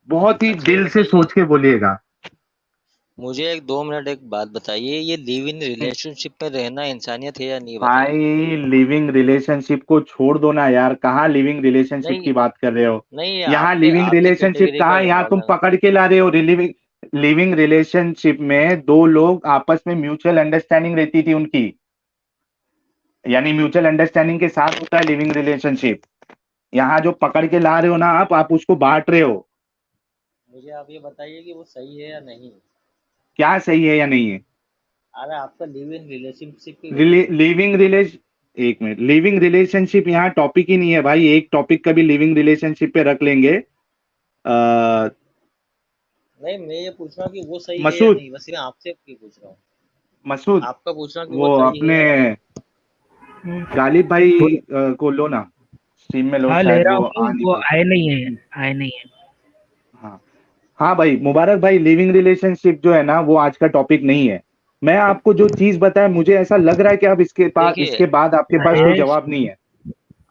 बहुत ही अच्छा ये दिल से बताइए, सोच के बोलिएगा। मुझे एक 2 मिनट एक बात बताइए, ये लिव इन रिलेशनशिप में रहना इंसानियत है या नहीं, बताइए। भाई लिविंग रिलेशनशिप को छोड़ दो ना यार, कहाँ लिविंग रिलेशनशिप नहीं। की बात कर रहे हो? नहीं, यहाँ आपके लिविंग आपके रिलेशनशिप कैटेगरी का कहाँ, यहाँ सवाल तुम है। पकड़ के ला रहे हो लिविंग। लिविंग रिलेशनशिप में दो लोग आपस में म्यूचुअल अंडरस्टैंडिंग रहती थी उनकी, यानी म्यूचुअल अंडरस्टैंडिंग के साथ होता है लिविंग रिलेशनशिप। यहाँ जो पकड़ के ला रहे हो ना आप उसको बांट रहे हो। मुझे आप ये बताइए कि वो सही है या नहीं। क्या सही है या नहीं है? अरे आपका लिव इन रिलेशनशिप की वजह से। लिविंग रिलेशन, एक मिनट, लिविंग रिलेशनशिप यहाँ टॉपिक ही नहीं है भाई। एक टॉपिक कभी लिविंग रिलेशनशिप पे रख लेंगे। आ, नहीं, मैं ये पूछ रहा हूँ कि वो सही है या मसूद, नहीं, बस मैं आपसे ये पूछ रहा हूँ। मसूद, आपका पूछना कि वो वो सही है अपने या गलत। गालिब भाई बोल- को लो ना, स्ट्रीम में लो, हाँ ले शायद रहा वो हूँ, आ नहीं वो पाते। आए नहीं है, आए नहीं है। हाँ हाँ भाई, मुबारक भाई, लिविंग रिलेशनशिप जो है ना वो आज का टॉपिक नहीं है। मैं आपको जो चीज बताया, मुझे ऐसा लग रहा है कि अब इसके पास, देखिए, इसके बाद आपके पास कोई अरे जवाब नहीं है।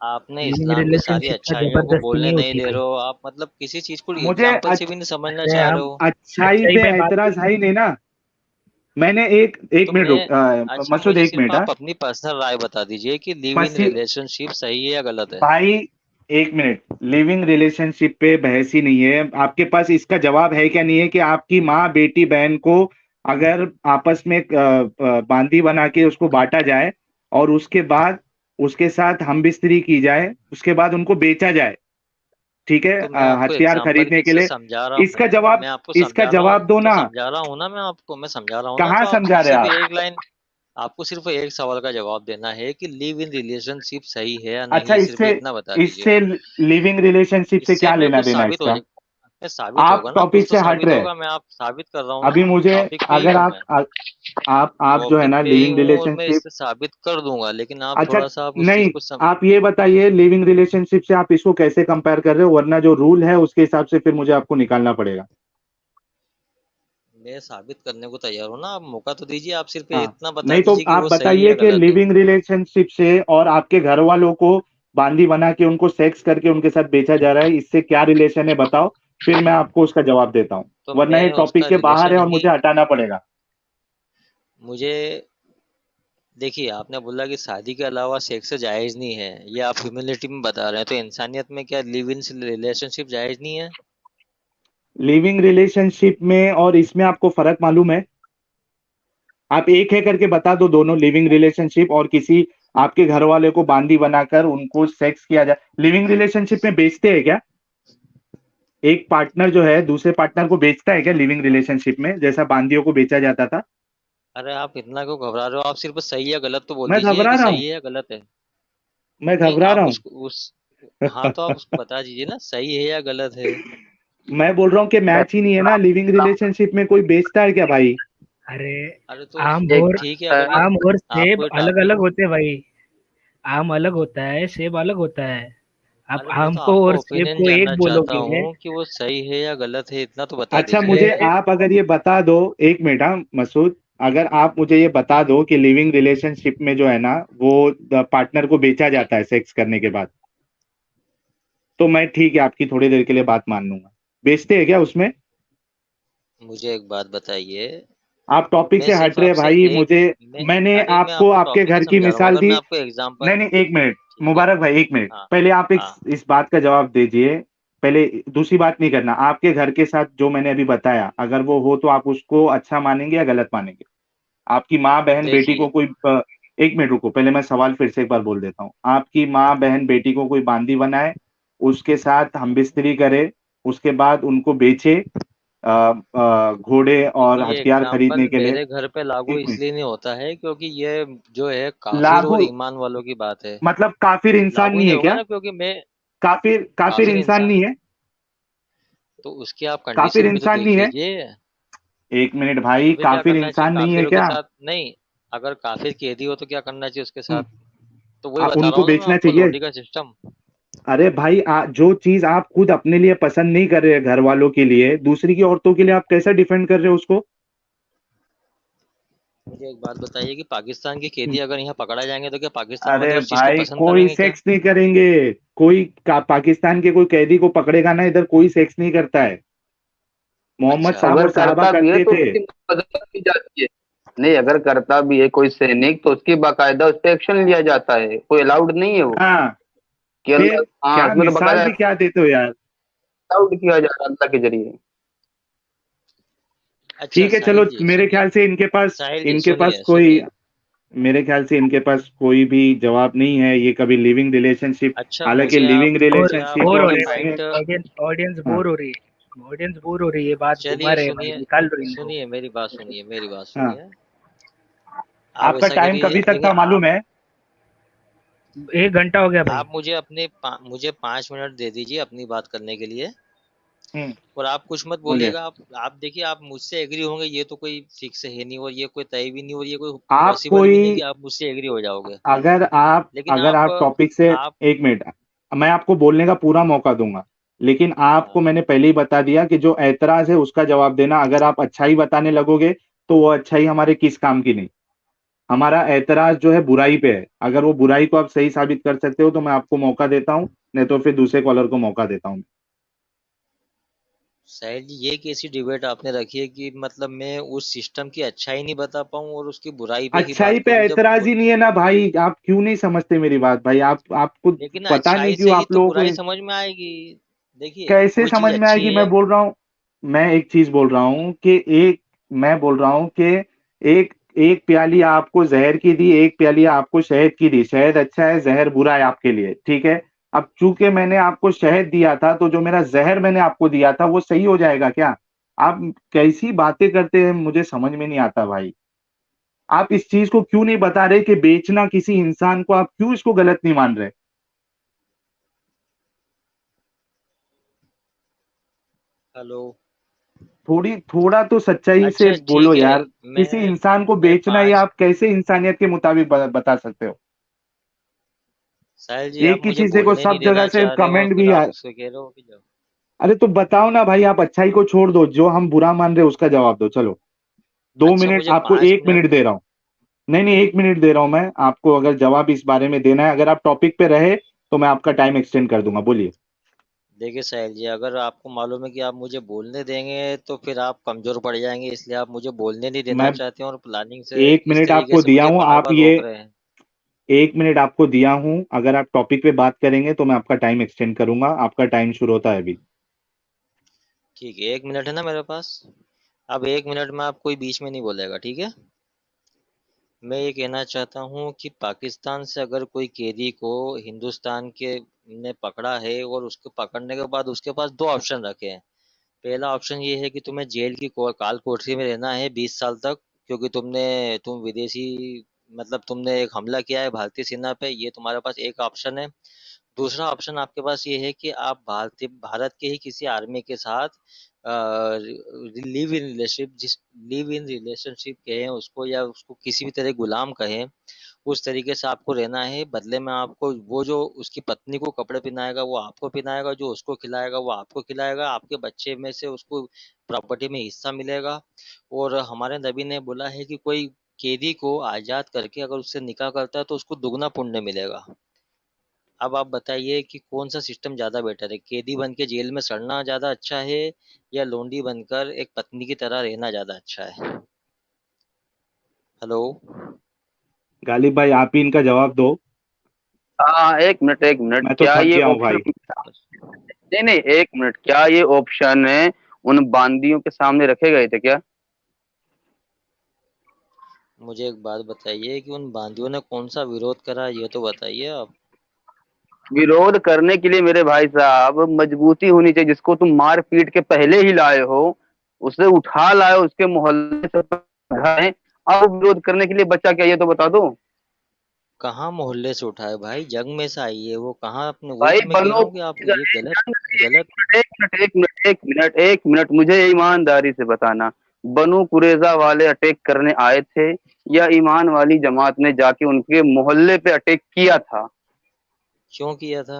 आपने लिविंग इस्लाम की सारी रिलेशनशिप का अच्छाइयों को जबरदस्ती बोलने नहीं नहीं होती दे भाई। रहे हो आप, मतलब किसी चीज को मुझे एग्जाम्पल से भी नहीं समझना अरे चाह रहे हम हो। अच्छाई अच्छाई पे पे बात एतराज है ही नहीं ना। मैंने एक तो मिनट मैं रुक, अच्छा, मसूद मुझे एक सिर्फ मिनट। हाँ आप अपनी पर्सनल राय बता दीजिए कि लिव इन मसी रिलेशनशिप सही है या गलत है। भाई एक मिनट, लिविंग रिलेशनशिप पे बहस ही नहीं है। आपके पास इसका जवाब है क्या नहीं है कि आपकी माँ बेटी बहन को अगर आपस में बांदी बना के उसको बांटा जाए और उसके बाद उसके साथ हम बिस्तरी की जाए, उसके बाद उनको बेचा जाए, ठीक है, तो मैं आपको हथियार एग्जाम्पल खरीदने के के से लिए। समझा रहा इसका हूँ, जवाब, मैं आपको इसका समझा रहा हूँ, जवाब दो तो ना। समझा रहा हूँ ना, मैं समझा रहा हूँ ना, तो कहाँ आप समझा रहे सिर्फ आप? एक लाइन, आपको सिर्फ एक सवाल का जवाब देना है कि लिव इन रिलेशनशिप सही है या अच्छा, नहीं, सिर्फ इससे इतना बता दीजिए। इससे लिविंग रिलेशनशिप से इससे क्या में लेना कुछ देना साबित हो इसका? जाए, साबित आप होगा ना, कुछ टॉपिक तो से हट साबित रहे। होगा, मैं आप साबित कर रहा हूँ ना, अभी मुझे, टॉपिक पे ही अगर हूँ मैं, आप जो है टॉपिक ना पे ही लिविंग हूँ और मैं रिलेशनशिप, इससे साबित कर दूंगा, लेकिन आप अच्छा थोड़ा सा आप उस चीज नहीं, को आप ये बताइए लिविंग रिलेशनशिप से आप इसको कैसे कंपेयर कर रहे हो, वरना जो रूल है उसके हिसाब से फिर मुझे आपको निकालना पड़ेगा। मैं साबित करने को तैयार हूँ ना, आप मौका तो दीजिए, आप सिर्फ हाँ, इतना बता नहीं तो दीजिए कि आप वो सही है बताइए या कि गलत है। लिविंग रिलेशनशिप से और आपके घर वालों को बांदी बना के उनको सेक्स करके उनके साथ बेचा जा रहा है, इससे क्या रिलेशन है बताओ, फिर मैं आपको उसका जवाब देता हूँ, तो वरना ये मैं टॉपिक उसका के बाहर है रिलेशन और ही, मुझे हटाना पड़ेगा। मुझे, देखिए आपने बोला कि शादी के अलावा सेक्स जायज नहीं है, ये आप ह्यूमैनिटी में बता रहे हैं, तो इंसानियत में क्या लिव इन रिलेशनशिप जायज नहीं है। लिविंग रिलेशनशिप में और इसमें आपको फर्क मालूम है? आप एक है करके बता दो, दोनों लिविंग रिलेशनशिप और किसी आपके घर वाले को बांदी बनाकर उनको सेक्स किया जाए, लिविंग रिलेशनशिप में बेचते हैं क्या? एक पार्टनर जो है दूसरे पार्टनर को बेचता है क्या लिविंग रिलेशनशिप में, जैसा बांदियों को बेचा जाता था? अरे आप इतना क्यों घबरा रहे हो, आप सिर्फ सही या गलत तो बोल मैं दीजिए घबरा कि रहा हूँ? सही है या गलत है। मैं नहीं, घबरा आप रहा उस हाँ, तो आप उसको हूँ? बता दीजिए ना सही है या गलत है। मैं बोल रहा हूँ कि मैच ही नहीं है ना, लिविंग रिलेशनशिप में कोई बेचता है क्या भाई? अरे अरे तो आम एक और ठीक है, अगर ये आम और आप सेब कोई अलग टॉपिक, अलग होते हैं भाई। आम अलग होता है, सेब अलग होता है। आप अरे मैं आम तो को आपका और सेब ओपिनियन को जानना एक चाहता बोलोगे। हूँ कि वो सही है या गलत है, इतना तो बता अच्छा, दीजिए। मुझे अरे आप अगर ये बता दो, एक मिनट, हाँ मसूद, अगर आप मुझे ये बता दो कि लिविंग रिलेशनशिप में जो है ना वो पार्टनर को बेचा जाता है सेक्स करने के बाद, तो मैं ठीक है आपकी थोड़ी देर के लिए बात मान लूंगा। बेचते हैं क्या उसमें? मुझे एक बात बताइए, आप टॉपिक मैं से हट सिर्फ रहे आपसे भाई एक, मुझे। मैं मैंने अरे मैं आपको आपको आपके टॉपिक ही घर की समझा रहा हूँ, मिसाल अगर दी। मैं आपको एग्जांपल, नहीं नहीं, एक मिनट, ठीक है, मुबारक भाई एक मिनट, हाँ पहले आप एक हाँ, इस बात का जवाब दीजिए। पहले दूसरी बात नहीं करना। आपके घर के साथ जो मैंने अभी बताया, अगर वो हो तो आप उसको अच्छा मानेंगे या गलत मानेंगे? आपकी माँ बहन बेटी को देखिए, कोई एक मिनट रुको, पहले मैं सवाल फिर से एक बार बोल देता हूँ। आपकी माँ बहन बेटी को कोई बांदी बनाए, उसके साथ हमबिस्तरी करे, उसके बाद उनको बेचे, घोड़े और देखिए ये हथियार खरीदने एग्जांपल के लिए। मेरे घर पे लागू एक मिनट, इसलिए नहीं होता है क्योंकि ये जो है काफिर लागू और ईमान वालों की बात है। मतलब काफिर इंसान लागू नहीं नहीं है होगा क्या? ना, क्योंकि मैं काफिर काफिर काफिर इंसान इंसान, नहीं है? तो उसकी आप काफिर कंडीशन भी तो इंसान देख नहीं है? लीजिए। एक मिनट भाई, तो फिर क्या काफिर करना चाहिए इंसान नहीं है काफिरों के क्या? साथ, नहीं, अगर काफिर कैदी हो तो क्या करना चाहिए उसके साथ, हम्म, तो वही बता रहा उनको हूँ ना मैं बेचना आपको, चाहिए। लोडी का सिस्टम। अरे भाई, जो चीज आप खुद अपने लिए पसंद नहीं कर रहे घर वालों के लिए, दूसरी की औरतों के लिए आप कैसे डिफेंड कर रहे हो उसको? मुझे एक बात बताइए कि पाकिस्तान के हम्म, कैदी अगर यहाँ पकड़ा जाएंगे तो क्या पाकिस्तान वाले अरे उस चीज को भाई, पसंद कोई करेंगे क्या। सेक्स नहीं करेंगे। कोई पाकिस्तान के कोई कैदी को पकड़ेगा ना, इधर कोई सेक्स नहीं करता है। मोहम्मद अच्छा, साहब अगर और साहबा करता भी है करते तो थे। उसकी मदद की जाती है। नहीं, अगर करता भी है कोई सैनिक तो उसकी बाकायदा उस पर एक्शन लिया जाता है, कोई अलाउड नहीं है वो हाँ, कि फिर अल्लाह, हाँ क्या उसमें तो मिसाल बाकायदा भी क्या देते हो यार? अलाउड किया जा रहा है अल्लाह के जरिए। अच्छा ठीक है चलो, साहिल जी मेरे सुनिए, ख्याल से साहिल जी इनके पास सुनिए कोई सुनिए, मेरे ख्याल से इनके पास कोई भी जवाब नहीं है। ये कभी लिविंग रिलेशनशिप, अच्छा हालांकि लिविंग बोर रिलेशनशिप बोर हो और रहे इसमें, भाई, ऑडियंस ऑडियंस हाँ बोर हो रही है, ऑडियंस बोर हो रही है, बात घुमा चलिए रहे हैं भाई, सुनिए, निकाल दो इनको। सुनिए मेरी बात, सुनिए मेरी बात हाँ, सुनिए, आप आपका ऐसा टाइम करिए, कभी तक देखिए था मालूम आप है? 1 घंटा हो गया भाई। आप मुझे मुझे 5 मिनट दे दीजिए अपनी बात करने के लिए, और आप कुछ मत बोलिए। बोलिएगा। आप देखिए, आप मुझसे एग्री होंगे ये तो कोई फिक्स है नहीं, और ये कोई तय भी नहीं, और ये कोई आप पॉसिबल भी नहीं कोई कि आप मुझसे एग्री हो जाओगे। अगर आप लेकिन अगर आप टॉपिक से, आप एक मिनट, मैं आपको बोलने का पूरा मौका दूंगा, लेकिन आपको हाँ, मैंने पहले ही बता दिया कि जो ऐतराज है उसका जवाब देना। अगर आप अच्छाई बताने लगोगे तो वो अच्छाई हमारे किस काम की नहीं। हमारा ऐतराज जो है बुराई पे है। अगर वो बुराई को आप सही साबित कर सकते हो तो मैं आपको मौका देता हूं, नहीं तो फिर दूसरे कॉलर को मौका देता हूं। साहिल जी, ये कैसी डिबेट आपने रखी है कि मतलब मैं उस सिस्टम की अच्छाई नहीं बता पाऊं और उसकी बुराई पे ही अच्छाई बात पे करूं, ऐतराज जब ही नहीं है ना भाई। आप क्यों नहीं समझते मेरी बात भाई? आप आपको लेकिन पता नहीं अच्छाई क्यों से ही आप तो लोगों बुराई को समझ में आएगी। देखिए, कैसे कोई चीज समझ में अच्छी आएगी? है। मैं एक चीज बोल रहा हूँ कि एक मैं बोल रहा हूँ कि एक एक प्याली आपको जहर की दी, एक प्याली आपको शहद की दी। शहद अच्छा है, जहर बुरा है आपके लिए, ठीक है। अब चूंकि मैंने आपको शहद दिया था तो जो मेरा जहर मैंने आपको दिया था वो सही हो जाएगा क्या? आप कैसी बातें करते हैं, मुझे समझ में नहीं आता भाई। आप इस चीज को क्यों नहीं बता रहे कि बेचना किसी इंसान को, आप क्यों इसको गलत नहीं मान रहे? हेलो। थोड़ा तो सच्चाई से अच्छा बोलो ठीक है। यार। मैं किसी इंसान को मैं बेचना, ये पाँच आप कैसे इंसानियत के मुताबिक बता सकते हो? साहिल जी, आप एक ही मुझे चीज देखो, बोलने नहीं सब जगह देना से चाह रहे हो, कमेंट फिर भी आप आ। उसको कह रहे हो कि जब अरे तो बताओ ना भाई, आप अच्छाई को छोड़ दो, जो हम बुरा मान रहे हैं उसका जवाब दो। चलो, दो अच्छा, मिनट मुझे आपको, पाँच एक मिनट मिनट दे रहा हूँ। नहीं नहीं, एक मिनट दे रहा हूं मैं आपको। अगर जवाब इस बारे में देना है, अगर आप टॉपिक पे रहे तो मैं आपका टाइम एक्सटेंड कर दूंगा। बोलिए। देखिए साहिल जी, अगर आपको मालूम है कि आप मुझे बोलने देंगे तो फिर आप कमजोर पड़ जाएंगे, इसलिए आप मुझे बोलने नहीं देना मैं चाहते हैं और प्लानिंग से एक इस मिनट तरीके आपको से दिया मुझे हूं, बार आप बार ये रोक रहे हैं। एक मिनट आपको दिया हूं। अगर आप टॉपिक पे बात करेंगे तो मैं आपका टाइम एक्सटेंड करूंगा। आपका टाइम शुरू होता है अभी। ठीक है, 1 मिनट है ना मेरे पास। अब 1 मिनट में आप कोई बीच में नहीं बोलेगा, ठीक है। मैं ये कहना चाहता हूँ कि पाकिस्तान से अगर कोई कैदी को हिंदुस्तान के ने पकड़ा है और उसको पकड़ने के बाद उसके पास दो ऑप्शन रखे हैं। पहला ऑप्शन ये है कि तुम्हें जेल की काल कोठरी में रहना है 20 साल तक, क्योंकि तुम विदेशी, मतलब तुमने एक हमला किया है भारतीय सेना पे, ये तुम्हारे पास एक ऑप्शन है। दूसरा ऑप्शन आपके पास ये है कि आप भारत के ही किसी आर्मी के साथ लिव इन रिलेशनशिप कहें उसको, या उसको किसी भी तरह गुलाम कहें, उस तरीके से आपको रहना है। बदले में आपको वो जो उसकी पत्नी को कपड़े पहनाएगा वो आपको पहनाएगा, जो उसको खिलाएगा वो आपको खिलाएगा, आपके बच्चे में से उसको प्रॉपर्टी में हिस्सा मिलेगा। और हमारे नबी ने बोला है कि कोई कैदी को आजाद करके अगर उससे निकाह करता है तो उसको दुगना पुण्य मिलेगा। अब आप बताइए कि कौन सा सिस्टम ज्यादा बेटर है, कैदी बन के जेल में सड़ना ज्यादा अच्छा है, या लोंडी बनकर एक पत्नी की तरह रहना ज्यादा अच्छा है। हेलो। गालिब भाई, आप ही इनका जवाब दो। हाँ, एक मिनट एक मिनट, मैं तो क्या थक ये गया हूँ ऑप्शन, भाई। नहीं नहीं, एक मिनट, क्या ये ऑप्शन उन बांदियों के सामने रखे गए थे क्या? मुझे एक बात बताइए कि उन बांदियों ने कौन सा विरोध करा, ये तो बताइए आप। विरोध करने के लिए मेरे भाई साहब मजबूती होनी चाहिए। जिसको तुम मार पीट के पहले ही लाए हो, उसे उठा लाए हो, उसके मोहल्ले से उठाए, अब विरोध करने के लिए बच्चा क्या, ये तो बता दो। कहाँ मोहल्ले से उठाए भाई, जंग में से आई है वो, कहाँ अपने, वही भाई तो मैं कह रहा बनो, हूँ कि आप ये गलत गलत। एक मिनट, मुझे ईमानदारी से बताना, बनु कुरेजा वाले अटैक करने आए थे या ईमान वाली जमात ने जाके उनके मोहल्ले पे अटैक किया था? क्यों किया था?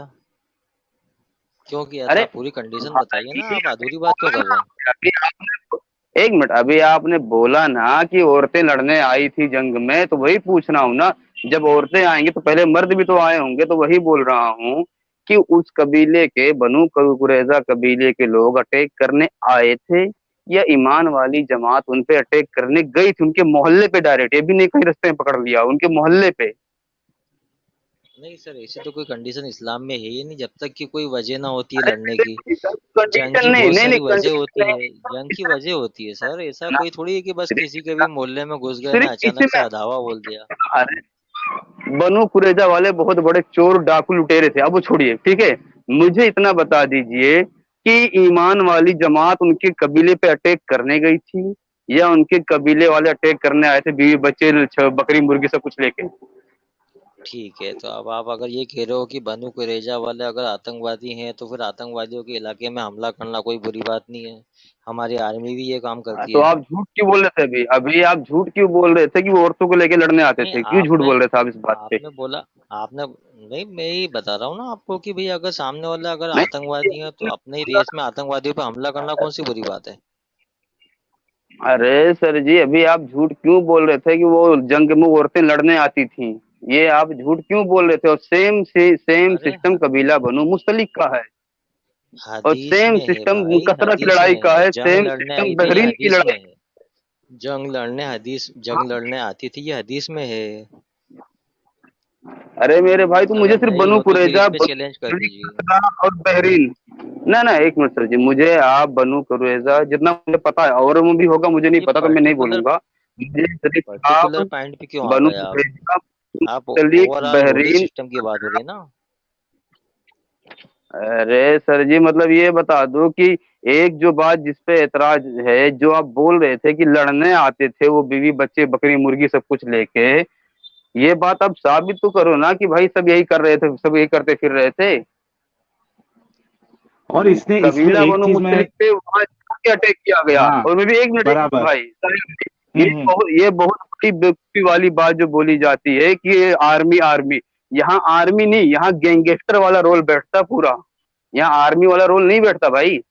क्यों किया था? अरे आप पूरी कंडीशन हाँ, बताइए ना, ये आप अभी अधूरी बात क्यों बोला कर रहे ना, हैं? अभी आपने, एक मिनट, अभी आपने बोला ना कि औरतें लड़ने आई थी जंग में, तो वही पूछ रहा हूँ ना। जब औरतें आएंगी तो पहले मर्द भी तो आए होंगे, तो वही बोल रहा हूँ कि उस कबीले के, बनु कुरैजा कबीले के लोग अटैक करने आए थे या ईमान वाली जमात उन पे अटैक करने गई थी उनके मोहल्ले पे डायरेक्ट? ये भी नहीं कहीं रास्ते में पकड़ लिया, उनके मोहल्ले पे। नहीं सर, ऐसी तो कोई कंडीशन इस्लाम में है ही नहीं, जब तक कि कोई वजह ना होती है अरे लड़ने की। जंग कंडीशन की नहीं, बहुत नहीं नहीं, सारी वजह कंडीशन होती नहीं, है। जंग की वजह होती है सर, ऐसा ना, कोई थोड़ी है कि बस किसी के सिर्फ भी मोहल्ले में घुस गए ना, सिर्फ इसी अचानक से में। अधावा बोल दिया। अरे बनु कुरेजा वाले बहुत बड़े चोर डाकू लुटेरे थे, अब वो छोड़िए, ठीक है। मुझे इतना बता दीजिए कि ईमान वाली जमात उनके कबीले पे अटैक करने गई थी या उनके कबीले वाले अटैक करने आए थे बीवी बच्चे बकरी मुर्गी सब कुछ लेके? ठीक है, तो अब आप अगर ये कह रहे हो कि बनु कुरैजा वाले अगर आतंकवादी हैं तो फिर आतंकवादियों के इलाके में हमला करना कोई बुरी बात नहीं है। हमारी आर्मी भी ये काम करती तो है। आप झूठ क्यों बोल रहे थे अभी? अभी आप झूठ क्यों बोल रहे थे कि वो औरतों को लेके लड़ने आते नहीं, थे? क्यों झूठ आपने बोल रहे थे आप इस बात पे? आपने बोला, आपने नहीं, मैं यही बता रहा हूँ ना आपको कि भाई अगर सामने वाला अगर नहीं, आतंकवादी है तो अपने ही देश में आतंकवादियों पे हमला करना कौन सी बुरी बात है। अरे सर जी, अभी आप झूठ क्यों बोल रहे थे कि वो जंग में औरतें लड़ने आती थी? ये आप झूठ क्यों बोल रहे थे? और सेम अरे सिस्टम कबीला बनु मुस्तलिक का है, और हदीस सेम में है सिस्टम भाई, कसरा की हदीस लड़ाई में का है, है, जंग सेम लड़ने सिस्टम आई थी ये बहरीन की हदीस में लड़ाई। है। जंग लड़ने आती थी ये हदीस में है। अरे मेरे भाई, तुम मुझे अगर सिर्फ नहीं बनु हो तो फिर इस कुरैजा, पे बनु चैलेंज कर मुस्तलिक, दीजिए। कसरा और बहरीन, ना ना एक मिनट सर जी, मुझे आप बनु कुरैजा जितना मुझे पता है, और में भी होगा मुझे नहीं ये पता तो मैं नहीं पर्टिकुलर बोलूंगा। मुझे सिर्फ पर्टिकुलर आप पॉइंट पे क्यों आ बनु गए आप। कुरैजा, आप मुस्तलिक, ओवरऑल रूलिंग बहरीन। सिस्टम की बात हो रही है ना। अरे सर जी, मतलब ये बता दो कि एक जो बात जिस पे एतराज है, जो आप बोल रहे थे कि लड़ने आते थे वो बीवी बच्चे बकरी मुर्गी सब कुछ लेके, ये बात आप साबित तो करो ना कि भाई सब यही कर रहे थे, सब यही करते फिर रहे थे। और इसने इसमें कबीला एक बनो चीज में, मुस्तलिक पे वहां जाके अटैक किया गया। हाँ, और मैं भी एक मिनट बराबर। भाई, हम्म। ये बहुत बड़ी बेवकूफी वाली बात जो बोली जाती है कि ये आर्मी आर्मी, यहाँ आर्मी नहीं, यहाँ गैंगस्टर वाला रोल बैठता पूरा। यहाँ आर्मी वाला रोल नहीं बैठता भाई,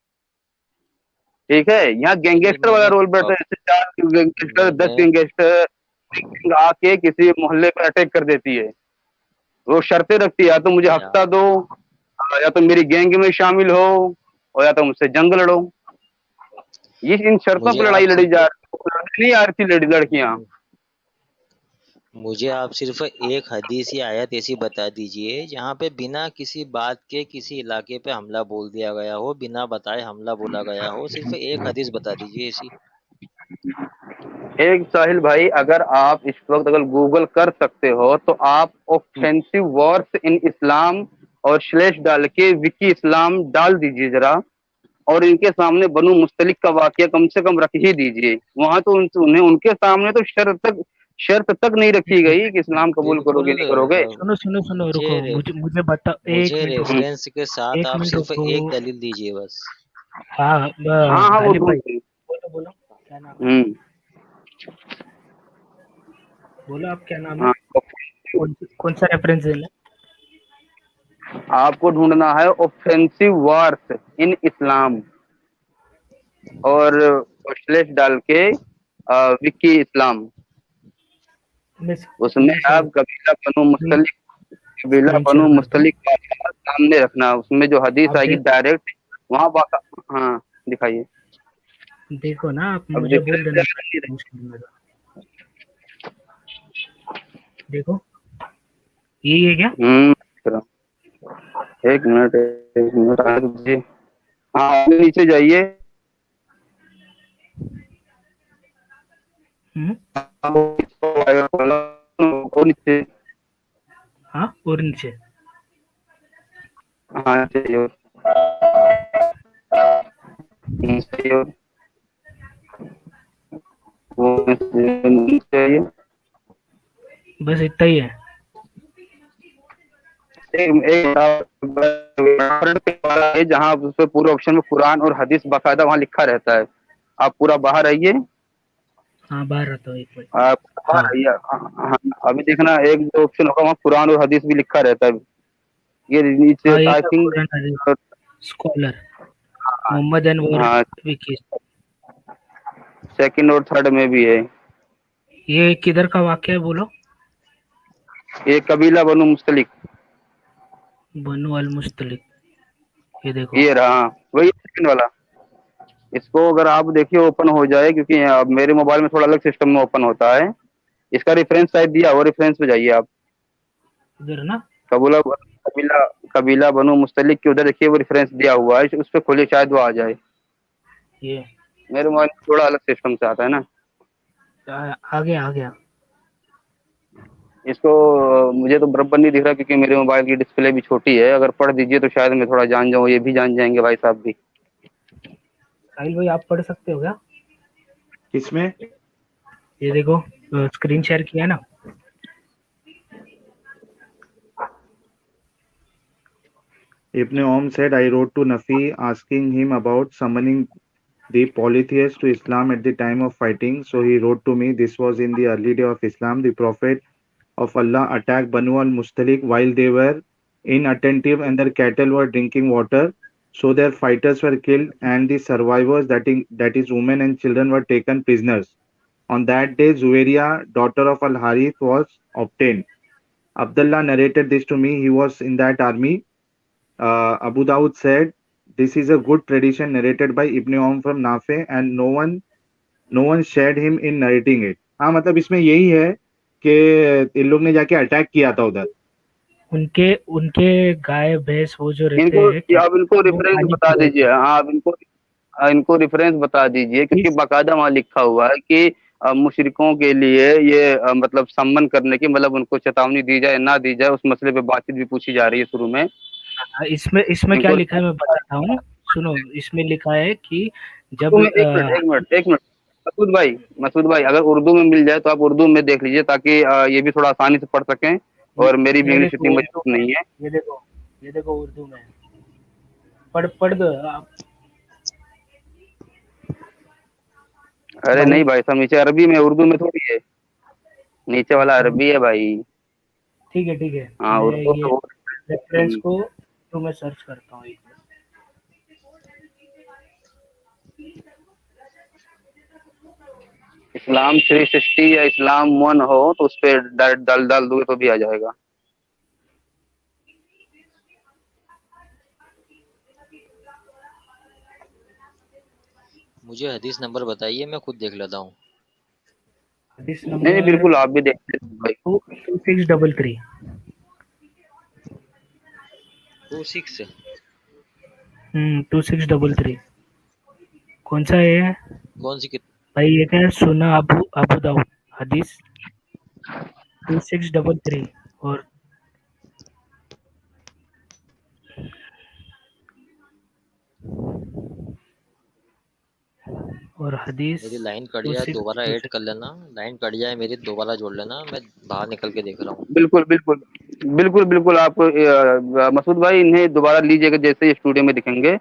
ठीक है? यहाँ चलिए, गैंगस्टर वाला रोल बैठता है, जैसे 4 गैंगस्टर, मैंने 10 गैंगस्टर आके किसी मोहल्ले पर अटैक कर देती है। वो शर्तें रखती है, या तो मुझे या हफ्ता दो, या तो मेरी गैंग में शामिल हो, और या तो मुझसे जंग लड़ो। ये इन शर्तों मुझे पर लड़ाई आप लड़ी सिर्फ जा रही है, लड़ने नहीं आ रही थी लड़कियां। मुझे आप सिर्फ एक हदीस या आयत ऐसी बता दीजिए जहाँ पे बिना किसी बात के किसी इलाके पे हमला बोल दिया गया हो, बिना बताए हमला बोला गया हो, सिर्फ एक हदीस बता दीजिए ऐसी। एक साहिल भाई, अगर आप इस वक्त अगर गूगल कर सकते हो तो आप ऑफेंसिव वॉर्स इन इस्लाम और स्लैश डाल के विकी इस्लाम डाल दीजिए जरा, और इनके सामने बनु मुस्तलिक का वाकया कम से कम रख ही दीजिए। वहां तो उन्हें उनके सामने तो शर्त तक नहीं रखी गई कि इस्लाम कबूल बिल्कुल। करोगे नहीं करोगे। सुनो सुनो सुनो, मुझे रुको, रे, मुझे बता, एक मुझे मिनट रुको, रेफरेंस के साथ एक आप मिनट सिर्फ रुको। एक दलील दीजिए बस। हाँ, हाँ हाँ, वो गालिब ढूंढ भाई, रही। बोलो बोलो, क्या नाम है? हम्म। बोलो आप, क्या नाम है? हाँ, कौन सा रेफरेंस देना है? आपको ढूंढना है ऑफेंसिव वॉर्स इन इस्लाम, और स्लैश डाल के विकी इस्लाम, मैं उसमें मैं आप कबीला स्क्रीन शेयर बनु करता हूँ। मुस्तलिक का सामने रखना, उसमें जो हदीस आप आएगी देख डायरेक्ट वहां बाका। हाँ, दिखाइए। देखो ना, आप अब मुझे दिख बोल रहे देना थे? screen share में। देखो, यही है क्या? दिख रहा। एक मिनट आगे दीजिए। हाँ, आगे नीचे जाइए। हम्म। वो नीचे। हाँ, और नीचे। हाँ, चाहिए। चाहिए। वो नीचे चाहिए। बस इतना ही है। एक जहाँ उस पे पूरे ऑप्शन में कुरान और हदीस बाकायदा वहाँ लिखा रहता है। आप पूरा बाहर आइए। हाँ, बाहर रहता हूँ, एक मिनट। आप बाहर हाँ, आइए। हाँ, अभी देखना, एक जो ऑप्शन होगा वहाँ कुरान और हदीस भी लिखा रहता है। ये नीचे हाँ, ये आई तो थिंक। कुरान हदीस स्कॉलर मोहम्मद अनवर हाँ, विकी। सेकंड और थर्ड में भी है। ये किधर का वाक्य है, बोलो? ये कबीला बनु मुस्तलिक। बनु अल मुस्तलिक, ये देखो। ये रहा, वही सेकंड वाला। इसको अगर आप देखिए ओपन हो जाए, क्योंकि अब मेरे मोबाइल में थोड़ा अलग सिस्टम में ओपन होता है। इसका रेफरेंस शायद दिया हो, रेफरेंस पे जाइए आप। इधर ना? कबूला कबीला कबीला बनु मुस्तलिक के उधर देखिए, वो रेफरेंस दिया हुआ है, उस पर खोलिए, शायद वो आ जाए। ये मेरे मोबाइल में थोड़ा अलग सिस्टम से आता है ना। आ गया, आ गया। इसको मुझे तो बराबर नहीं दिख रहा, क्योंकि मेरे मोबाइल की डिस्प्ले भी छोटी है। अगर पढ़ दीजिए तो शायद मैं थोड़ा जान जाऊँ, ये भी जान जाएंगे भाई साहब भी। साहिल भाई, आप पढ़ सकते हो क्या? किसमें? ये देखो, स्क्रीन शेयर किया ना। Ibn Om said, I wrote to Nafi asking him about summoning the polytheists to Islam at the time of fighting. So he wrote to me. This was in the early day of Islam. The Prophet of Allah attacked Banu al-Mustalik while they were inattentive and their cattle were drinking water. So their fighters were killed and the survivors, that is women and children, were taken prisoners. On that day, Zuwairiya, daughter of Al-Harith, was obtained. Abdullah narrated this to me. He was in that army. Abu Dawud said, this is a good tradition narrated by Ibn Om from Nafe and no one shared him in narrating it. हाँ मतलब इसमें यही है कि इन लोग ने जाके अटैक किया था उधर. उनके उनके गाय भैंस वो जो रहते इनको हैं क्या आप इनको वो रेफरेंस पानी बता पी रहे दीजिए। थे हाँ, आप इनको रेफरेंस बता दीजिए, क्योंकि इस बाकायदा वहाँ लिखा हुआ है कि मुशरिकों के लिए ये मतलब सम्मन करने की, मतलब उनको चेतावनी दी जाए ना दी जाए, उस मसले पे बातचीत भी पूछी जा रही है शुरू में। इसमें इसमें क्या इनको लिखा है मैं बताता हूँ। सुनो, इसमें लिखा है कि उर्दू जब में, एक मिनट मसूद भाई, अगर उर्दू में मिल जाए तो आप उर्दू में देख लीजिए, ताकि ये भी थोड़ा आसानी से पढ़ सकें, और मेरी भी ये इंग्लिश देखो इतनी उर्दू मजबूत में, नहीं है। ये देखो उर्दू में पढ़ पढ़ दो आप अरे भाई। नहीं भाई साहब, नीचे अरबी में, उर्दू में थोड़ी है, नीचे वाला अरबी है भाई। ठीक है हाँ, मैं उर्दू ये तो रेफरेंस को तो मैं सर्च करता हूँ एक मिनट। इस्लाम 360 या इस्लाम 1 हो तो उस पर डाल डाल दोगे तो भी आ जाएगा। मुझे हदीस नंबर बताइए, मैं खुद देख लेता हूँ। हदीस नहीं नंबर बिल्कुल, आप भी देखते हैं भाई। 2633 26 2633 कौन सा है कौन सी भाई? ये क्या है? सुना अबू अबू दाऊद हदीस 2633 और हदीस मेरी लाइन कट जाए दोबारा ऐड 2633। कर लेना, लाइन कट जाए मेरी दोबारा जोड़ लेना, मैं बाहर निकल के देख रहा हूँ। बिल्कुल बिल्कुल बिल्कुल आप मसूद भाई इन्हें दोबारा लीजिएगा जैसे ही स्टूडियो में दिखेंगे।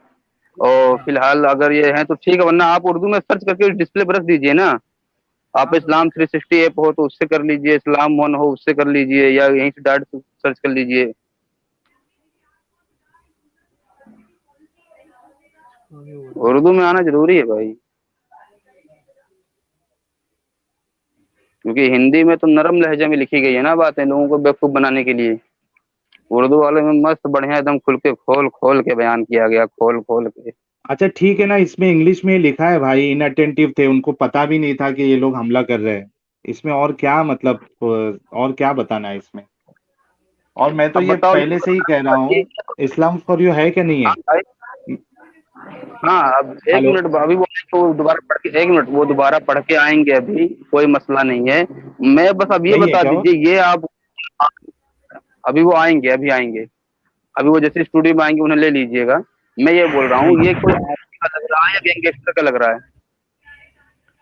और हाँ फिलहाल अगर ये हैं तो ठीक है, वरना आप उर्दू में सर्च करके डिस्प्ले पर रख दीजिए ना। आप हाँ इस्लाम 360 ऐप हो तो उससे कर लीजिए, इस्लाम 1 हो उससे कर लीजिए, या यहीं से डायरेक्ट सर्च कर लीजिए। उर्दू उर्दू में आना जरूरी है भाई, क्योंकि हिंदी में तो नरम लहजे में लिखी गई है ना बातें, लोगों को बेवकूफ बनाने के लिए। उर्दू वाले में मस्त बढ़िया एकदम खुल के खोल खोल के बयान किया गया, खोल खोल के। अच्छा ठीक है ना, इसमें इंग्लिश में लिखा है भाई, इनअटेंटिव थे, उनको पता भी नहीं था कि ये लोग हमला कर रहे हैं। इसमें और क्या मतलब और क्या बताना है इसमें? और मैं तो अब ये बताओ पहले से ही कह रहा हूँ, इस्लाम फॉर यू है कि नहीं हाँ है? भाई। हाँ, अब एक हेलो। मिनट, अभी वो तो दोबारा पढ़ के, एक मिनट वो दोबारा पढ़ के आएंगे, अभी कोई मसला नहीं है। मैं बस अब ये नहीं है बता क्या वो? दीजिए, ये आप अभी वो आएंगे, अभी आएंगे, अभी वो जैसे स्टूडियो में आएंगे उन्हें ले लीजिएगा। मैं ये बोल रहा हूँ, ये कोई आर्मी का लग रहा है या गैंगस्टर का लग रहा है?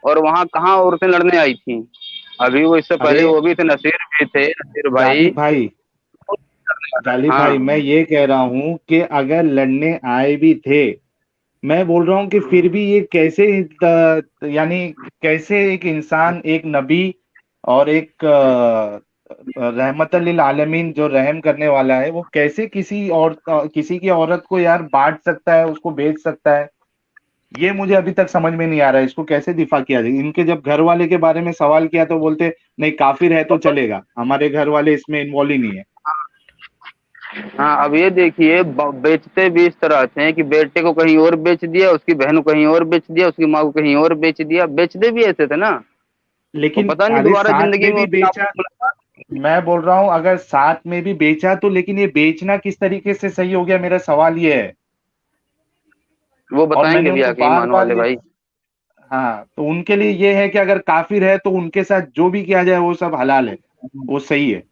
और वहाँ कहाँ औरतें लड़ने आई थी? अभी वो इससे अरे पहले वो भी थे, नसीर भी थे, नसीर भाई। गालिब भाई, गालिब भाई, हाँ मैं ये कह रहा हूँ कि अगर लड़ने आए भी थे, मैं बोल रहा हूँ कि फिर भी ये कैसे यानी कैसे एक इंसान, एक नबी और एक रहमतल लिल आलमीन जो रहम करने वाला है, वो कैसे किसी की औरत को यार बांट सकता है, उसको बेच सकता है? ये मुझे अभी तक समझ में नहीं आ रहा है, इसको कैसे दिफा किया जाए। इनके जब घर वाले के बारे में सवाल किया तो बोलते नहीं, काफिर है तो चलेगा, हमारे घर वाले इसमें इन्वॉल्व ही नहीं है। हाँ, अब ये देखिए, बेचते भी इस तरह से हैं कि बेटे को कहीं और बेच दिया, उसकी बहन को कहीं और बेच दिया, उसकी माँ को कहीं और बेच दिया। बेचते भी ऐसे थे ना, वो लेकिन पता नहीं अरे दोबारा साथ जिंदगी में में भी उनसे बेचा, आपको मुलाकात। मैं बोल रहा हूं अगर साथ में भी बेचा तो, लेकिन ये बेचना किस तरीके से सही हो गया, मेरा सवाल ये है। वो और मैंने बताएंगे भी उनको आके बार ईमान बार वाले ये, भाई। हाँ, तो उनके लिए ये है कि अगर काफिर है तो उनके साथ जो भी किया जाए वो सब हलाल है, वो सही है।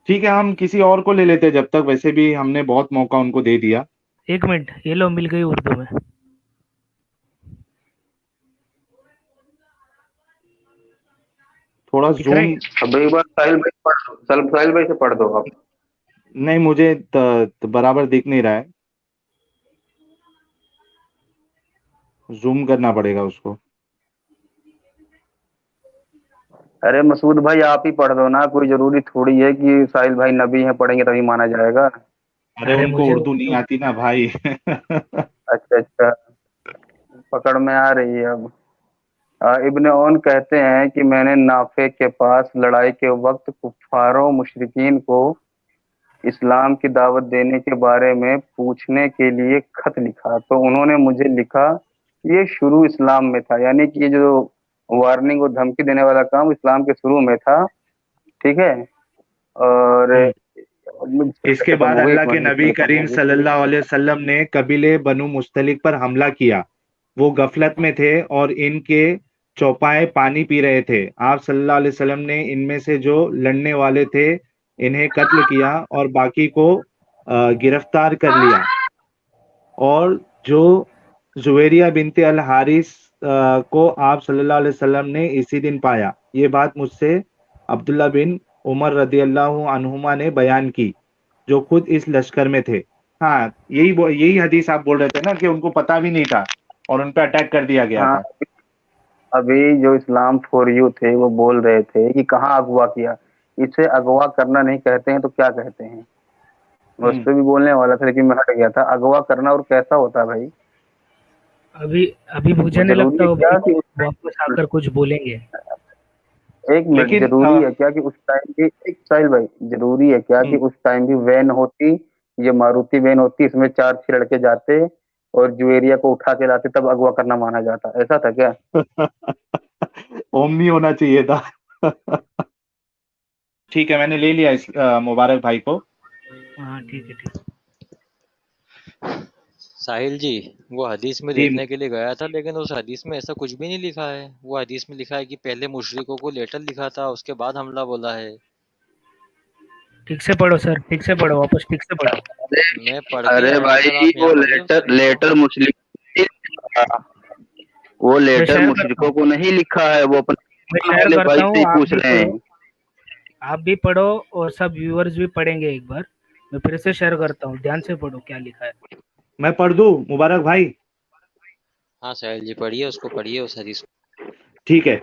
ठीक है, हम किसी और को ले लेते हैं जब तक, वैसे भी हमने बहुत मौका उनको दे दिया। एक मिनट, ये लो मिल गई उर्दू में। थोड़ा दिख रहा है जूम। क्या? अब एक बार साहिल भाई पढ़ दो, साहिल भाई से पढ़ दो आप। नहीं, मुझे बराबर दिख नहीं रहा है, जूम करना पड़ेगा उसको। अरे मसूद भाई आप ही पढ़ दो ना, कोई जरूरी थोड़ी है कि साहिल भाई नबी हैं पढ़ेंगे तभी माना जाएगा। अरे अरे उनको मुझे उर्दू नहीं आती ना भाई। अच्छा अच्छा, पकड़ में आ रही है अब। इब्ने ओन कहते हैं कि मैंने नाफे के पास लड़ाई के वक्त कुफ्फारों मुशरिकीन को इस्लाम की दावत देने के बारे में पूछने के लिए खत लिखा, तो उन्होंने मुझे लिखा ये शुरू इस्लाम में था, यानी कि ये जो वार्निंग और धमकी देने वाला काम इस्लाम के शुरू में था, ठीक है। और हम्म। इसके कैसे बंद बाद हो गई, अल्लाह एक के मिनट नबी डिस्प्ले बंद करीम हो गई। सल्लल्लाहु अलैहि वसल्लम ने कबीले बनु मुस्तलिक पर हमला किया। वो गफलत में थे और इनके चौपाए पानी पी रहे थे। आप सल्लल्लाहु अलैहि वसल्लम ने इनमें से जो लड़ने वाले थे इन्हें कत्ल किया और बाकी को गिरफ्तार कर लिया। और जो जुवेरिया बिनते अल हारिस को आप सल्लल्लाहु अलैहि वसल्लम ने इसी दिन पाया। ये बात मुझसे अब्दुल्ला बिन उमर रदियल्लाहु अन्हुमा ने बयान की, जो खुद इस लश्कर में थे। हाँ, यही हदीस आप बोल रहे थे ना कि उनको पता भी नहीं था और उन पर अटैक कर दिया गया हाँ, था। अभी जो इस्लाम फॉर यू थे वो बोल रहे थे कि कहाँ अगवा किया, इसे अगवा करना नहीं कहते हैं तो क्या कहते हैं। मैं उस हम्म। पर भी बोलने वाला था लेकिन मैं हट गया था। अगवा करना और कैसा होता है भाई, अभी अभी मुझे वो नहीं जरूरी लगता है वो क्या भाई कि उस वापस आकर कुछ बोलेंगे। एक मिनट, लेकिन जरूरी है क्या कि उस टाइम भी, एक साहिल भाई, जरूरी है क्या कि हम्म, उस टाइम भी वैन होती, ये मारुति वैन होती, इसमें 4-6 लड़के जाते और जुएरिया को उठा के लाते, तब अगवा करना माना जाता, ऐसा था क्या? ओमनी होना चाहिए था। ठीक है, मैंने ले लिया इस मुबारक भाई को। हाँ ठीक है ठीक। साहिल जी, वो हदीस में जी। देखने के लिए गया था, लेकिन उस हदीस में ऐसा कुछ भी नहीं लिखा है। वो हदीस में लिखा है कि पहले मुशरिकों को लेटर लिखा था, उसके बाद हमला बोला है। ठीक से पढ़ो सर, ठीक से पढ़ो, वापस ठीक से पढ़ो। अरे मैं पढ़ के अरे आया हूँ सर, भाई आप यहाँ वो पढ़िए उस लेटर हदीस को। लेटर मुशरिक, वो मैं लेटर शेयर करता मुशरिकों हूँ, को नहीं लिखा है, वो अपने मैं ईमान शेयर वाले करता भाई से हूँ, ही पूछ रहे हैं। आप भी पढ़ो और सब व्यूअर्स भी पढ़ेंगे एक बार। मैं फिर से शेयर करता हूँ, ध्यान से पढ़ो क्या लिखा है। मैं पढ़ दूं मुबारक भाई? हाँ साहिल जी, पढ़िए उसको, पढ़िए उस हदीस ठीक है।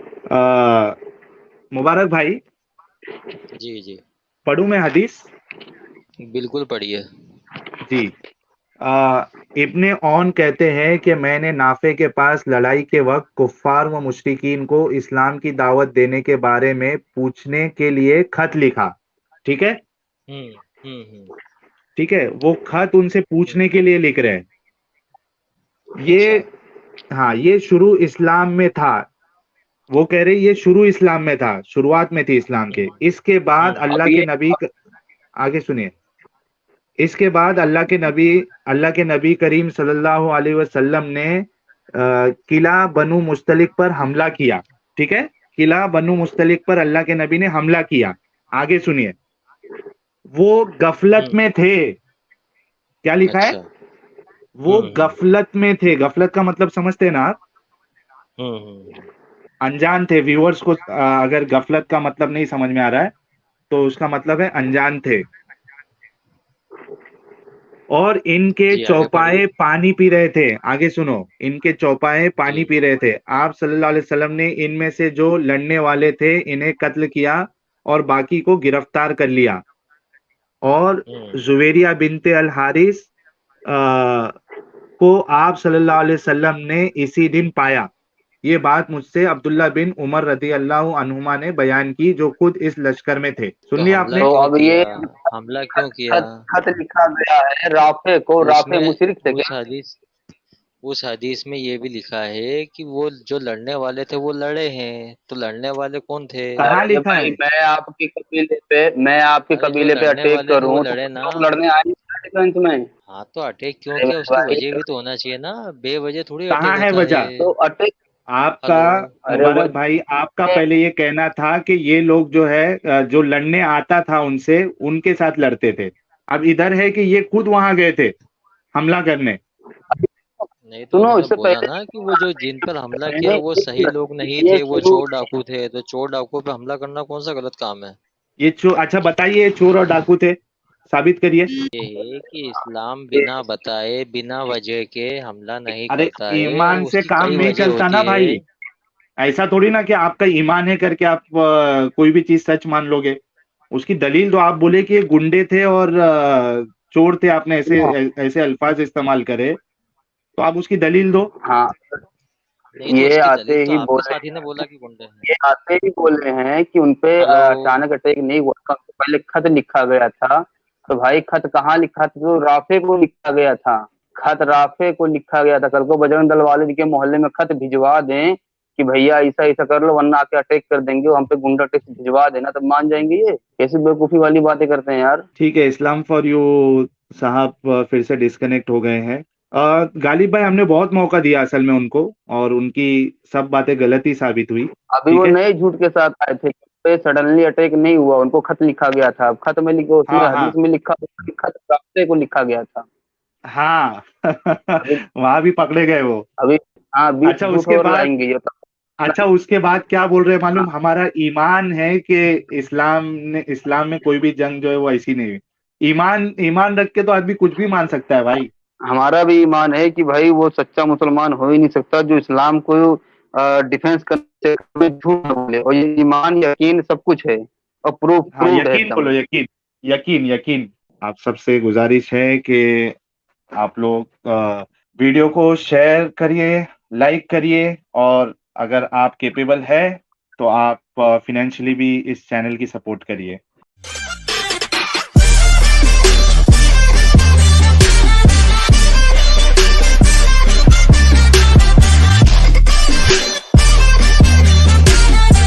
मुबारक भाई, को। जी जी, पढ़ूं मैं हदीस? बिल्कुल पढ़िए। जी। आ, इब्ने औन कहते हैं कि मैंने नाफे के पास लड़ाई के वक्त कुफ्फार व मुशरिकीन को इस्लाम की दावत देने के बारे में पूछने के लिए खत लिखा। ठीक है। हम्म हम्म। ठीक है, वो खत उनसे हम्म, पूछने के लिए लिख रहे हैं। ये, अच्छा। हाँ, ये शुरू इस्लाम में था। वो कह रहे ये शुरू इस्लाम में था, शुरुआत में थी इस्लाम के। हम्म इसके बाद हम्म अब ये आगे सुनिए। इसके बाद अल्लाह के नबी करीम सल्लल्लाहु अलैहि वसल्लम ने किला बनु मुस्तलिक पर हमला किया। ठीक है, किला बनु मुस्तलिक पर अल्लाह के नबी ने हमला किया। आगे सुनिए। वो गफलत हम्म, में थे। क्या लिखा है? अच्छा। वो हम्म। गफलत में थे। गफलत का मतलब समझते हैं ना आप? हम्म। अनजान थे। व्यूअर्स को अगर गफलत का मतलब नहीं समझ में आ रहा है तो उसका मतलब है अनजान थे। और इनके जी, आगे पढ़िए। चौपाए पानी पी रहे थे। आगे सुनो। इनके चौपाए जी। पानी पी रहे थे। आप सल्लल्लाहु अलैहि वसल्लम ने इनमें से जो लड़ने वाले थे इन्हें कत्ल किया और बाकी को गिरफ्तार कर लिया। और हम्म जुवेरिया बिनते अल हारिस को आप सल्लल्लाहु अलैहि वसल्लम ने इसी दिन पाया। ये बात मुझसे अब्दुल्ला बिन उमर रदी अल्लाह अन्हुमा ने बयान की, जो खुद इस लश्कर में थे। सुन तो लिया हमला आपने? तो क्यों अब ये किया? हमला क्यों खत किया? खत खत लिखा गया है राफे को, राफे उसमें मुशरिक थे उस क्या? हदीस उस हदीस में ये भी लिखा है कि वो जो लड़ने वाले थे वो लड़े हैं, तो लड़ने वाले कौन थे? कहाँ अरे लिखा भाई है? मैं आपके अरे जो कबीले पे लड़ने अटैक वाले थे वो करूं तो लड़े कुछ ना। लोग लड़ने आए डिफेंस में। हाँ, तो अटैक क्यों अरे किया मेरे उसकी भाई, वजह भी तो होना चाहिए ना। बेवजह थोड़ी अटैक कहाँ है होता है। वजह? तो अटैक, आपका, हेलो। अरे वो मुबारक भाई, आपका पहले ये कहना था कि ये लोग जो है जो लड़ने आता था उनसे, उनके साथ लड़ते थे। अब इधर है कि ये खुद वहां गए थे हमला करने। नहीं, तो सुनो, उन्होंने इससे बोला पहले ना कि वो जो जिन पर हमला किया मैंने वो सही लोग नहीं ये थे, वो शुरू, चोर डाकू थे। तो चोर डाकू पे हमला करना कौन सा गलत काम है? अच्छा बताइए, ये चोर और डाकू थे? साबित करिए। ये है कि इस्लाम बिना बताए बिना वजह के हमला नहीं अरे करता है, और ईमान से उसकी काम कई नहीं वजह चलता होती ना है। भाई। ऐसा थोड़ी ना कि आपका ईमान है करके आप कोई भी चीज सच मान लोगे। उसकी दलील दो। आप बोले कि ये गुंडे थे और चोर थे, आपने ऐसे ऐसे अल्फाज इस्तेमाल करे, तो आप उसकी दलील दो। हाँ, नहीं तो ये उसकी आते दलील तो ही आपके बोले साथी ने बोला कि गुंडे हैं। ये आते ही बोले हैं कि उनपे हेलो। अचानक अटैक नहीं हुआ था, उनसे पहले खत लिखा गया था। तो भाई खत कहाँ लिखा था? तो राफे को लिखा गया था। खत राफे को लिखा गया था। कल को बजरंग दल वाले के मोहल्ले में खत भिजवा दें कि भैया ऐसा ऐसा कर लो वरना आके अटैक कर देंगे, हम पे गुंडा टेस्ट भिजवा देना, तब मान जाएंगे? ये कैसी बेवकूफी वाली बातें करते हैं यार। ठीक है, इस्लाम फॉर यू साहब फिर से डिस्कनेक्ट हो गए हैं। गालिब भाई, हमने बहुत मौका दिया असल में उनको, और उनकी सब बातें गलत ही साबित हुई। अभी ठीक वो है। नए झूठ के साथ आए थे पे सडनली अटैक नहीं हुआ, उनको खत लिखा गया था। अब खत में लिखो, उसमें हाँ हाँ हदीस में लिखा हुआ कि खत रास्ते को लिखा गया था। हाँ अभी वहां भी पकड़े गए वो। अभी हाँ, 20 अच्छा झूठ उसके और बाद, लाएंगे ये तो। अच्छा उसके बाद क्या बोल रहे हैं हाँ, मालूम? हमारा ईमान है कि इस्लाम में कोई भी जंग जो है वो ऐसी नहीं हुई। ईमान ईमान रख के तो आदमी कुछ भी मान सकता है भाई। हमारा भी ईमान है कि भाई वो सच्चा मुसलमान हो ही नहीं सकता जो इस्लाम को डिफेंस करने में झूठ न बोले। और ये ईमान यकीन सब कुछ है और हाँ प्रूव्ड है यकीन एकदम। बोलो, यकीन। यकीन यकीन। आप सबसे गुजारिश है कि आप लोग वीडियो को शेयर करिए, लाइक करिए, और अगर आप केपेबल है तो आप फाइनेंशियली भी इस चैनल की सपोर्ट करिए।